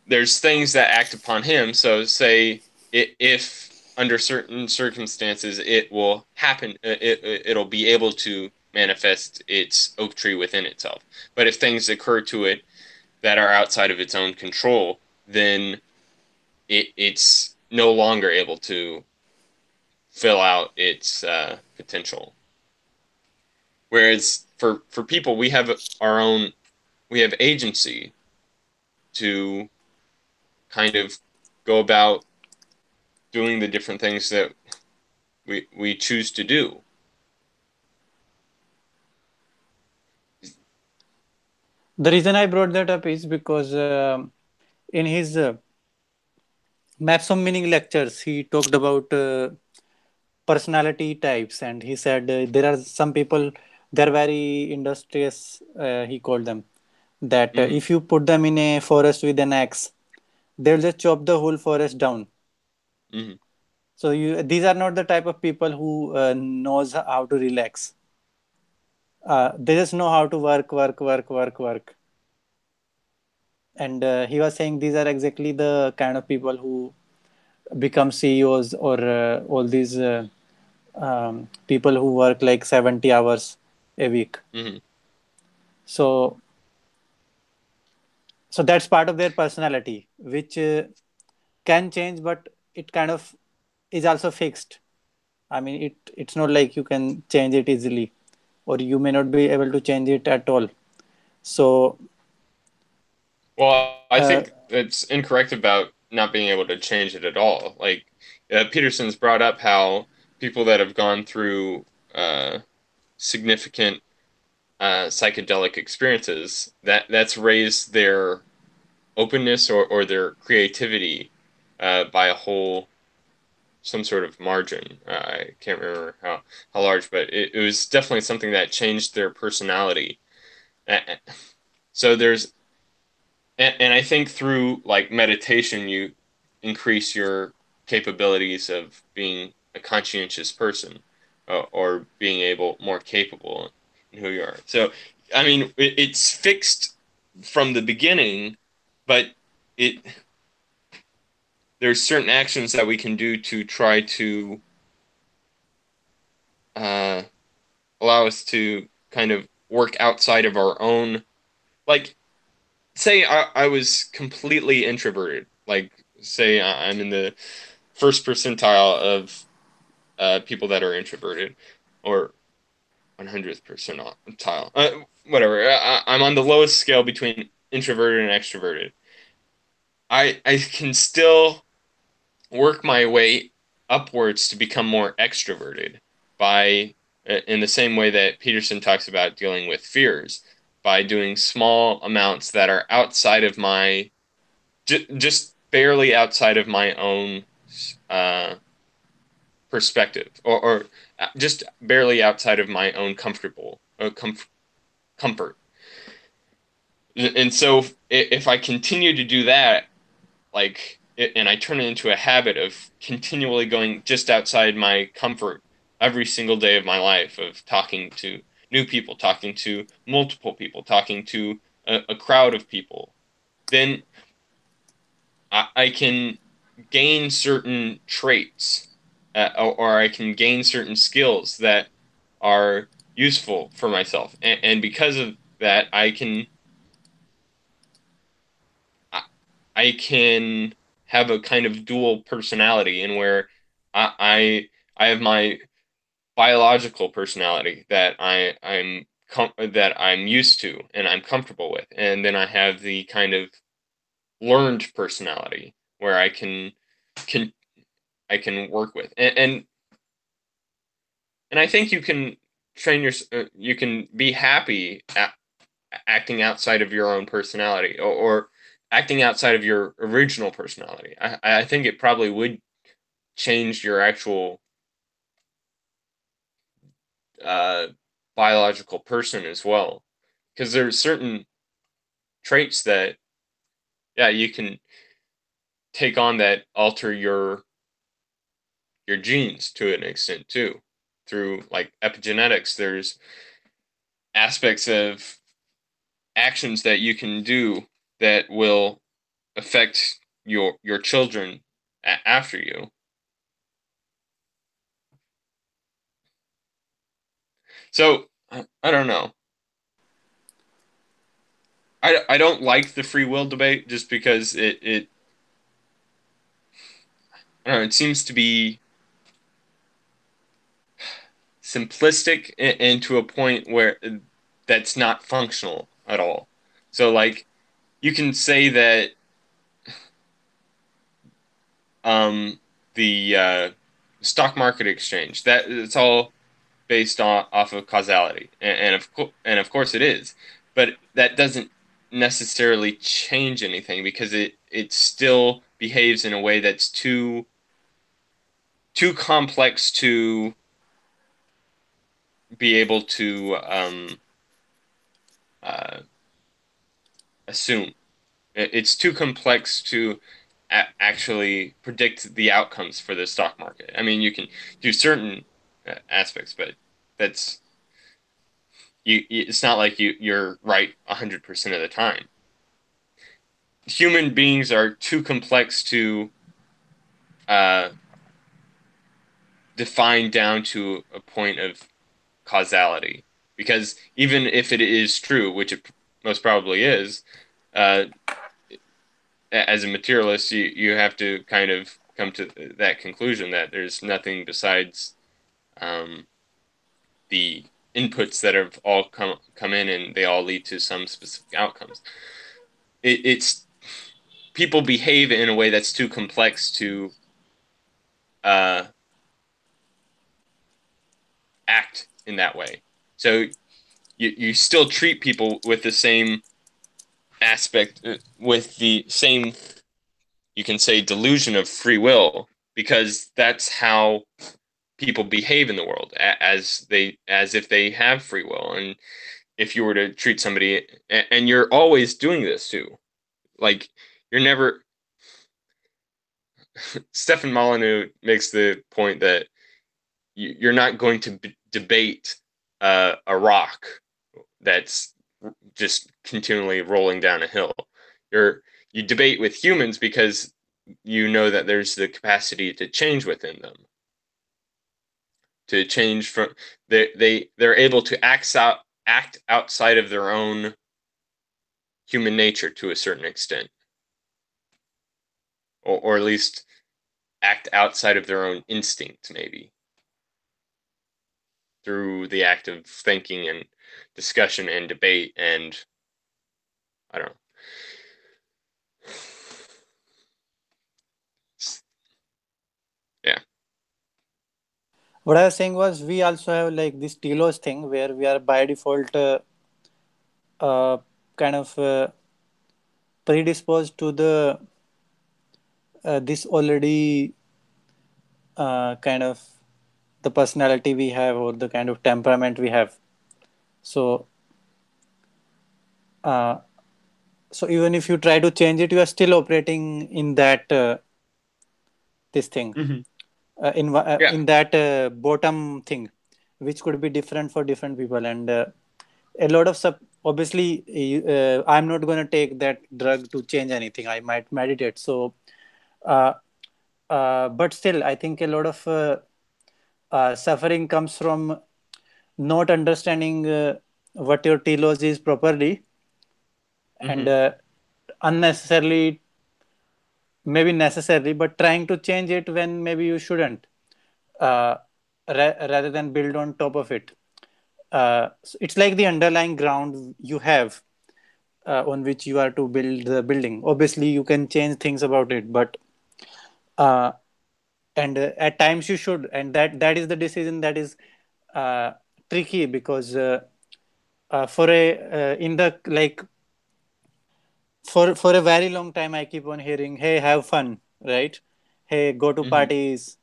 there's things that act upon him. So say if under certain circumstances it will happen, it'll be able to manifest its oak tree within itself. But if things occur to it that are outside of its own control, then it's no longer able to fill out its potential. Whereas for people, we have our own, we have agency to kind of go about doing the different things that we choose to do. The reason I brought that up is because in his Maps of Meaning lectures, he talked about personality types, and he said there are some people, they're very industrious, he called them, that Mm-hmm. if you put them in a forest with an axe, they'll just chop the whole forest down. Mm-hmm. So these are not the type of people who knows how to relax. They just know how to work. And he was saying these are exactly the kind of people who become CEOs or all these people who work like 70 hours a week. Hmm. So so that's part of their personality, which can change, but it kind of is also fixed. I mean, it's not like you can change it easily, or you may not be able to change it at all. So Well, I think uh, it's incorrect about not being able to change it at all. Like Peterson's brought up how people that have gone through significant psychedelic experiences, that's raised their openness or their creativity by a whole some sort of margin. I can't remember how large, but it was definitely something that changed their personality. So there's and I think through like meditation you increase your capabilities of being a conscientious person, or being able more capable in who you are. So I mean it's fixed from the beginning, but it there's certain actions that we can do to try to uh, allow us to kind of work outside of our own, like say I was completely introverted, like say I'm in the first percentile of people that are introverted, or 100th percentile, whatever. I'm on the lowest scale between introverted and extroverted. I can still work my way upwards to become more extroverted by in the same way that Peterson talks about dealing with fears, by doing small amounts that are outside of my just barely outside of my own uh, perspective, or just barely outside of my own comfort. And so if I continue to do that, like and I turn it into a habit of continually going just outside my comfort every single day of my life, of talking to new people, talking to multiple people, talking to a crowd of people, then I can gain certain traits, or I can gain certain skills that are useful for myself, and because of that I, I can have a kind of dual personality, in where I have my biological personality that that I'm used to and I'm comfortable with, and then I have the kind of learned personality where can I can work with, and I think you can you can be happy acting outside of your own personality, or acting outside of your original personality. I think it probably would change your actual uh, biological person as well, because there's certain traits that yeah you can take on that alter your genes to an extent too, through like epigenetics. There's aspects of actions that you can do that will affect your children after you. So I don't know. I don't like the free will debate, just because it I don't know, it seems to be simplistic, and to a point where that's not functional at all. So like you can say that um the stock market exchange, that it's all based off of causality, and of course it is, but that doesn't necessarily change anything, because it still behaves in a way that's too complex to be able to uh, assume. It's too complex to actually predict the outcomes for the stock market. I mean, you can do certain aspects, but that's it's not like you're right 100% of the time. Human beings are too complex to uh, defined down to a point of causality. Because even if it is true, which it most probably is, uh, as a materialist, you have to kind of come to that conclusion that there's nothing besides um, the inputs that have all come in, and they all lead to some specific outcomes. It's people behave in a way that's too complex to uh, act in that way. So you still treat people with the same aspect, with the same, you can say, delusion of free will, because that's how people behave in the world, as if they have free will. And if you were to treat somebody, and you're always doing this too, like you're never. Stefan Molyneux makes the point that you're not going to debate a rock that's just continually rolling down a hill. You're you debate with humans because you know that there's the capacity to change within them, to change from they're able to act outside of their own human nature to a certain extent, or at least act outside of their own instinct, maybe through the act of thinking and discussion and debate. And I don't know. Yeah. What I was saying was we also have like this telos thing where we are by default uh, kind of predisposed to the this already kind of the personality we have or the kind of temperament we have. So uh, so even if you try to change it, you are still operating in that this thing Mm-hmm. Yeah. in that bottom thing, which could be different for different people. And a lot of obviously I'm not going to take that drug to change anything. I might meditate. So uh, but still I think a lot of suffering comes from not understanding what your telos is properly, and Mm-hmm. unnecessarily, maybe necessarily, but trying to change it when maybe you shouldn't, uh, rather than build on top of it. So it's like the underlying ground you have on which you are to build the building. Obviously you can change things about it, but uh, and at times you should, and that is the decision that is uh, tricky, because for a in the like for a very long time I keep on hearing, hey, have fun, right? Hey, go to Mm-hmm. parties.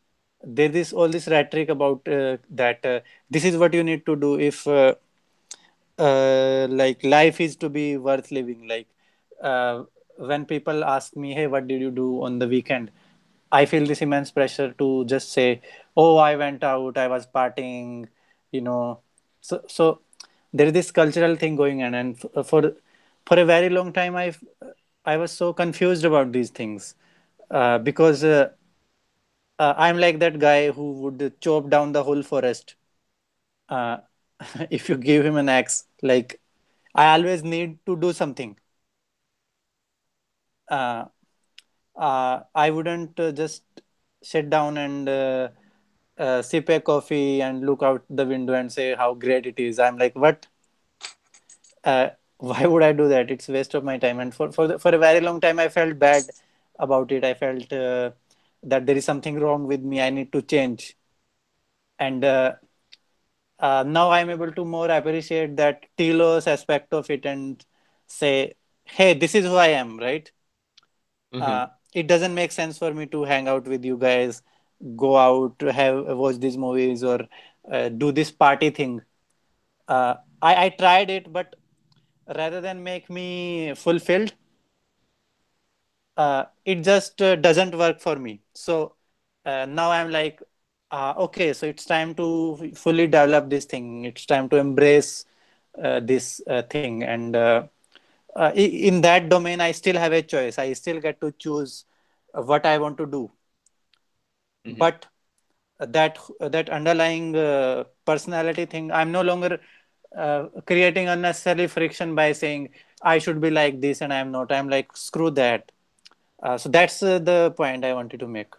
There is all this rhetoric about that this is what you need to do if like life is to be worth living. Like uh, when people ask me, hey, what did you do on the weekend, I feel this immense pressure to just say, oh, I went out, I was partying, you know. So there is this cultural thing going on, and for a very long time I was so confused about these things, because I'm like that guy who would chop down the whole forest uh, if you give him an axe. Like I always need to do something. Uh, I wouldn't just sit down and sip a coffee and look out the window and say how great it is. I'm like, what? Why would I do that? It's a waste of my time. And for a very long time, I felt bad about it. I felt that there is something wrong with me. I need to change. And now I'm able to more appreciate that telos aspect of it and say, hey, this is who I am, right? Mm-hmm. It doesn't make sense for me to hang out with you guys, go out, have watch these movies, or do this party thing. I tried it, but rather than make me fulfilled, it just doesn't work for me. So now I'm like, okay, so it's time to fully develop this thing. It's time to embrace this thing. And in that domain, I still have a choice. I still get to choose what I want to do. Mm-hmm. But that underlying personality thing, I'm no longer creating unnecessary friction by saying I should be like this and I'm not. I'm like, screw that. So that's the point I wanted to make,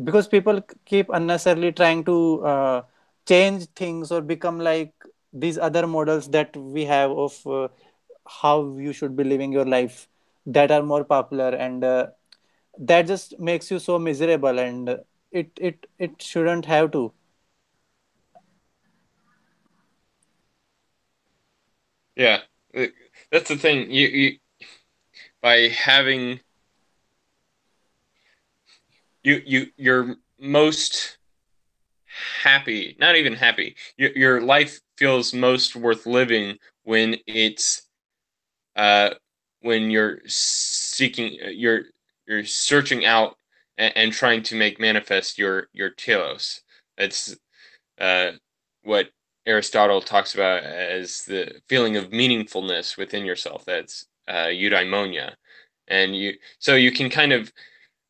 because people keep unnecessarily trying to change things or become like these other models that we have of how you should be living your life, that are more popular, and that just makes you so miserable, and it shouldn't have to. Yeah, that's the thing. You by having you're most happy, not even happy. Your life feels most worth living when it's uh when you're seeking you're searching out and trying to make manifest your telos. That's uh what Aristotle talks about as the feeling of meaningfulness within yourself. That's eudaimonia. And you can kind of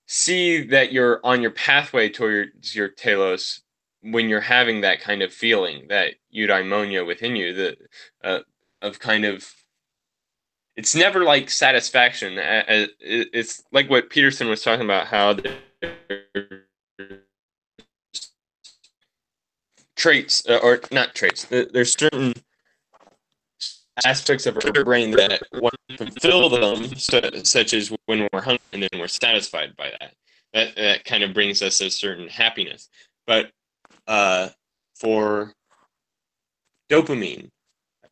see that you're on your pathway towards your telos when you're having that kind of feeling, that eudaimonia within you, uh, of kind of, it's never like satisfaction. It's like what Peterson was talking about, how there's traits, or not traits, there's certain aspects of our brain that want to fulfill them, such as when we're hungry and then we're satisfied by that. That kind of brings us a certain happiness. But uh, for dopamine,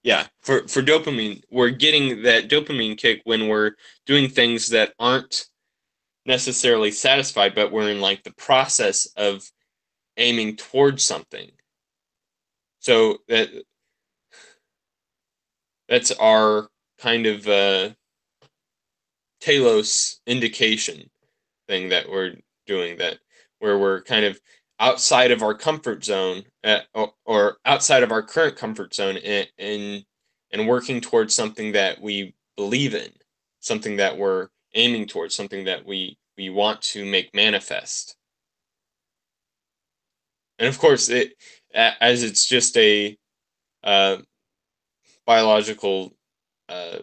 yeah, for dopamine, we're getting that dopamine kick when we're doing things that aren't necessarily satisfied, but we're in like the process of aiming towards something. So that's our kind of telos indication thing that we're doing, that where we're kind of outside of our comfort zone, or outside of our current comfort zone, and working towards something that we believe in, something that we're aiming towards, something that we want to make manifest. And of course, as it's just a uh, biological uh,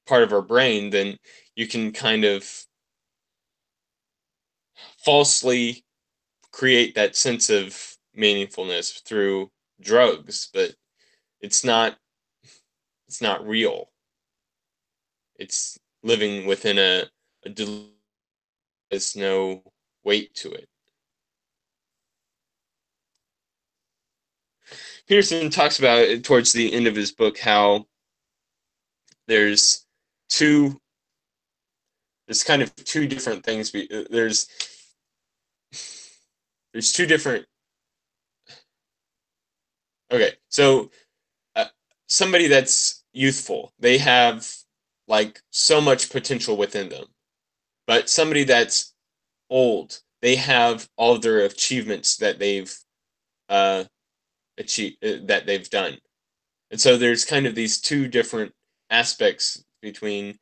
part of our brain, then you can kind of falsely create that sense of meaningfulness through drugs, but it's not it's not real. It's living within a there's no weight to it. Peterson talks about it towards the end of his book, how there's two there's kind of two different things. There's two different. Okay, so uh, somebody that's youthful, they have like so much potential within them. But somebody that's old, they have all of their achievements that they've uh, achieved, that they've done. And so there's kind of these two different aspects between,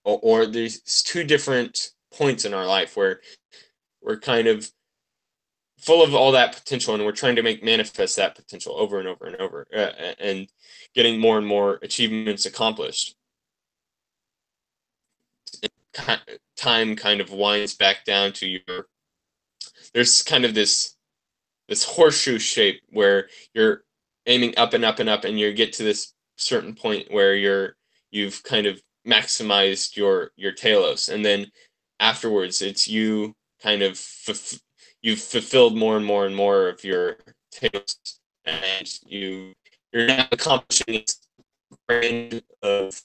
or there's two different points in our life where we're kind of full of all that potential, and we're trying to make manifest that potential over and over and over, and getting more and more achievements accomplished. Time kind of winds back down to there's kind of this horseshoe shape where you're aiming up and up and up, and you get to this certain point where you've kind of maximized your telos, and then afterwards it's you kind of you've fulfilled more and more and more of your telos, and you're not accomplishing this range of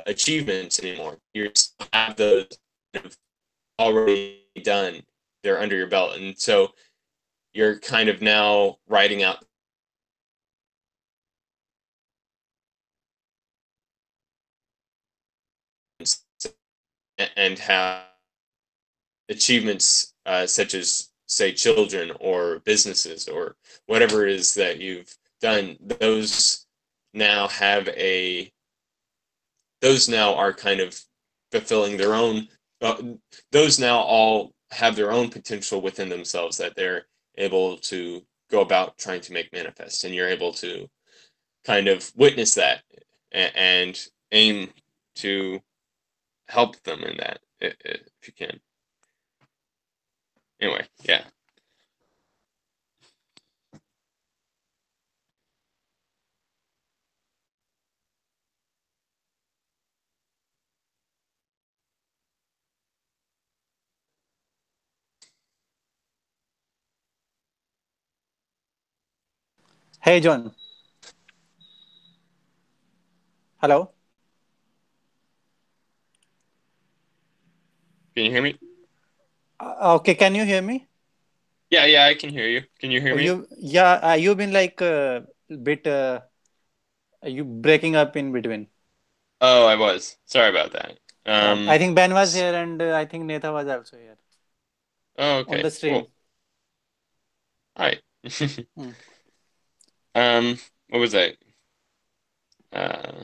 achievements anymore. You have those kind of already done, they're under your belt, and so you're kind of now writing out and have achievements, such as say children or businesses or whatever it is that you've done. Now have a those now are kind of fulfilling their own, uh, those now all have their own potential within themselves that they're able to go about trying to make manifest, and you're able to kind of witness that and aim to help them in that if you can. Anyway, yeah. Hey, John. Hello. Can you hear me? Okay, can you hear me? Yeah, yeah, I can hear you. Can you hear Oh, me? you've been like a bit, you breaking up in between. Oh, I was. Sorry about that. I think Ben was here, and I think Netha was also here Oh, on okay, the cool. stream. All right. Hmm. What was that? Uh,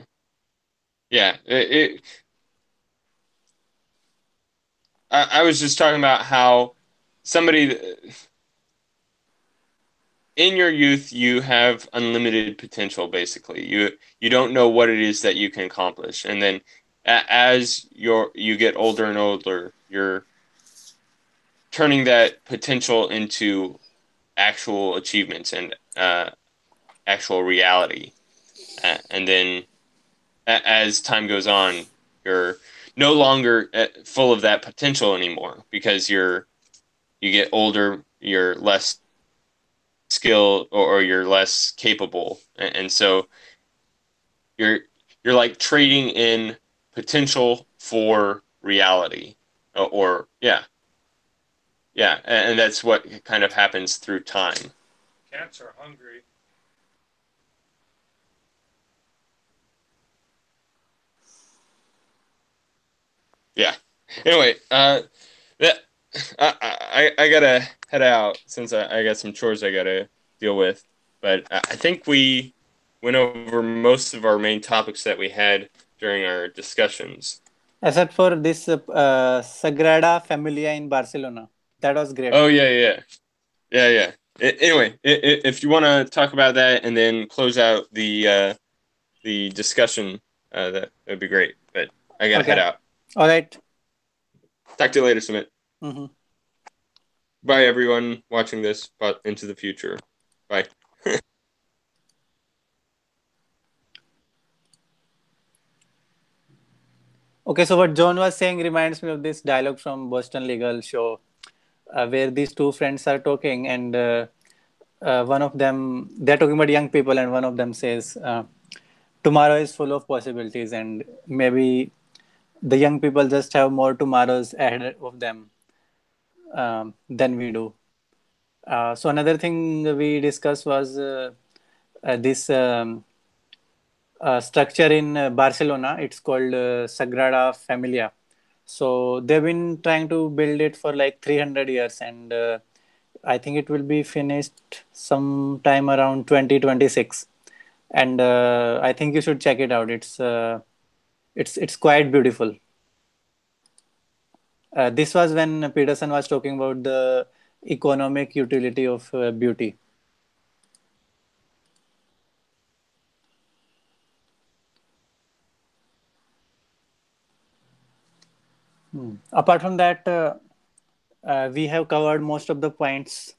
yeah, I was just talking about how somebody in your youth you have unlimited potential. Basically, you don't know what it is that you can accomplish, and then as you get older and older, you're turning that potential into actual achievements and actual reality. And then as time goes on, you're no longer full of that potential anymore because you get older, you're less skilled or you're less capable, and so you're you're like trading in potential for reality, or yeah, yeah, and that's what kind of happens through time. Cats are hungry. Yeah. Anyway, that I gotta head out since I got some chores I gotta deal with. But I think we went over most of our main topics that we had during our discussions. Except for this Sagrada Familia in Barcelona. That was great. Oh yeah, yeah, yeah, yeah. Anyway, if you want to talk about that and then close out the discussion, that would be great. But I gotta head Okay. out. All right. Talk to you later, Sumit. Mm-hmm. Bye, everyone watching this, but into the future. Bye. Okay, so what John was saying reminds me of this dialogue from Boston Legal Show, where these two friends are talking, and one of them, they're talking about young people, and one of them says, tomorrow is full of possibilities, and maybe the young people just have more tomorrows ahead of them than we do. So another thing we discussed was this structure in Barcelona. It's called Sagrada Familia. So they've been trying to build it for like 300 years, and I think it will be finished sometime around 2026. And I think you should check it out. It's quite beautiful. This was when Peterson was talking about the economic utility of beauty. Apart from that, we have covered most of the points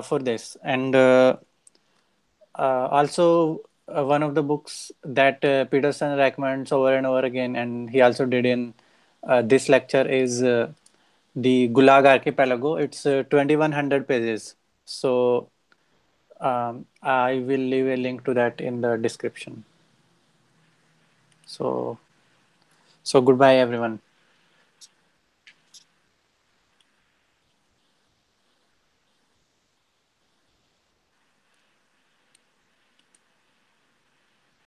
for this, and also one of the books that Peterson recommends over and over again, and he also did in this lecture, is the Gulag Archipelago. It's 2100 pages. So I will leave a link to that in the description. So, so goodbye, everyone.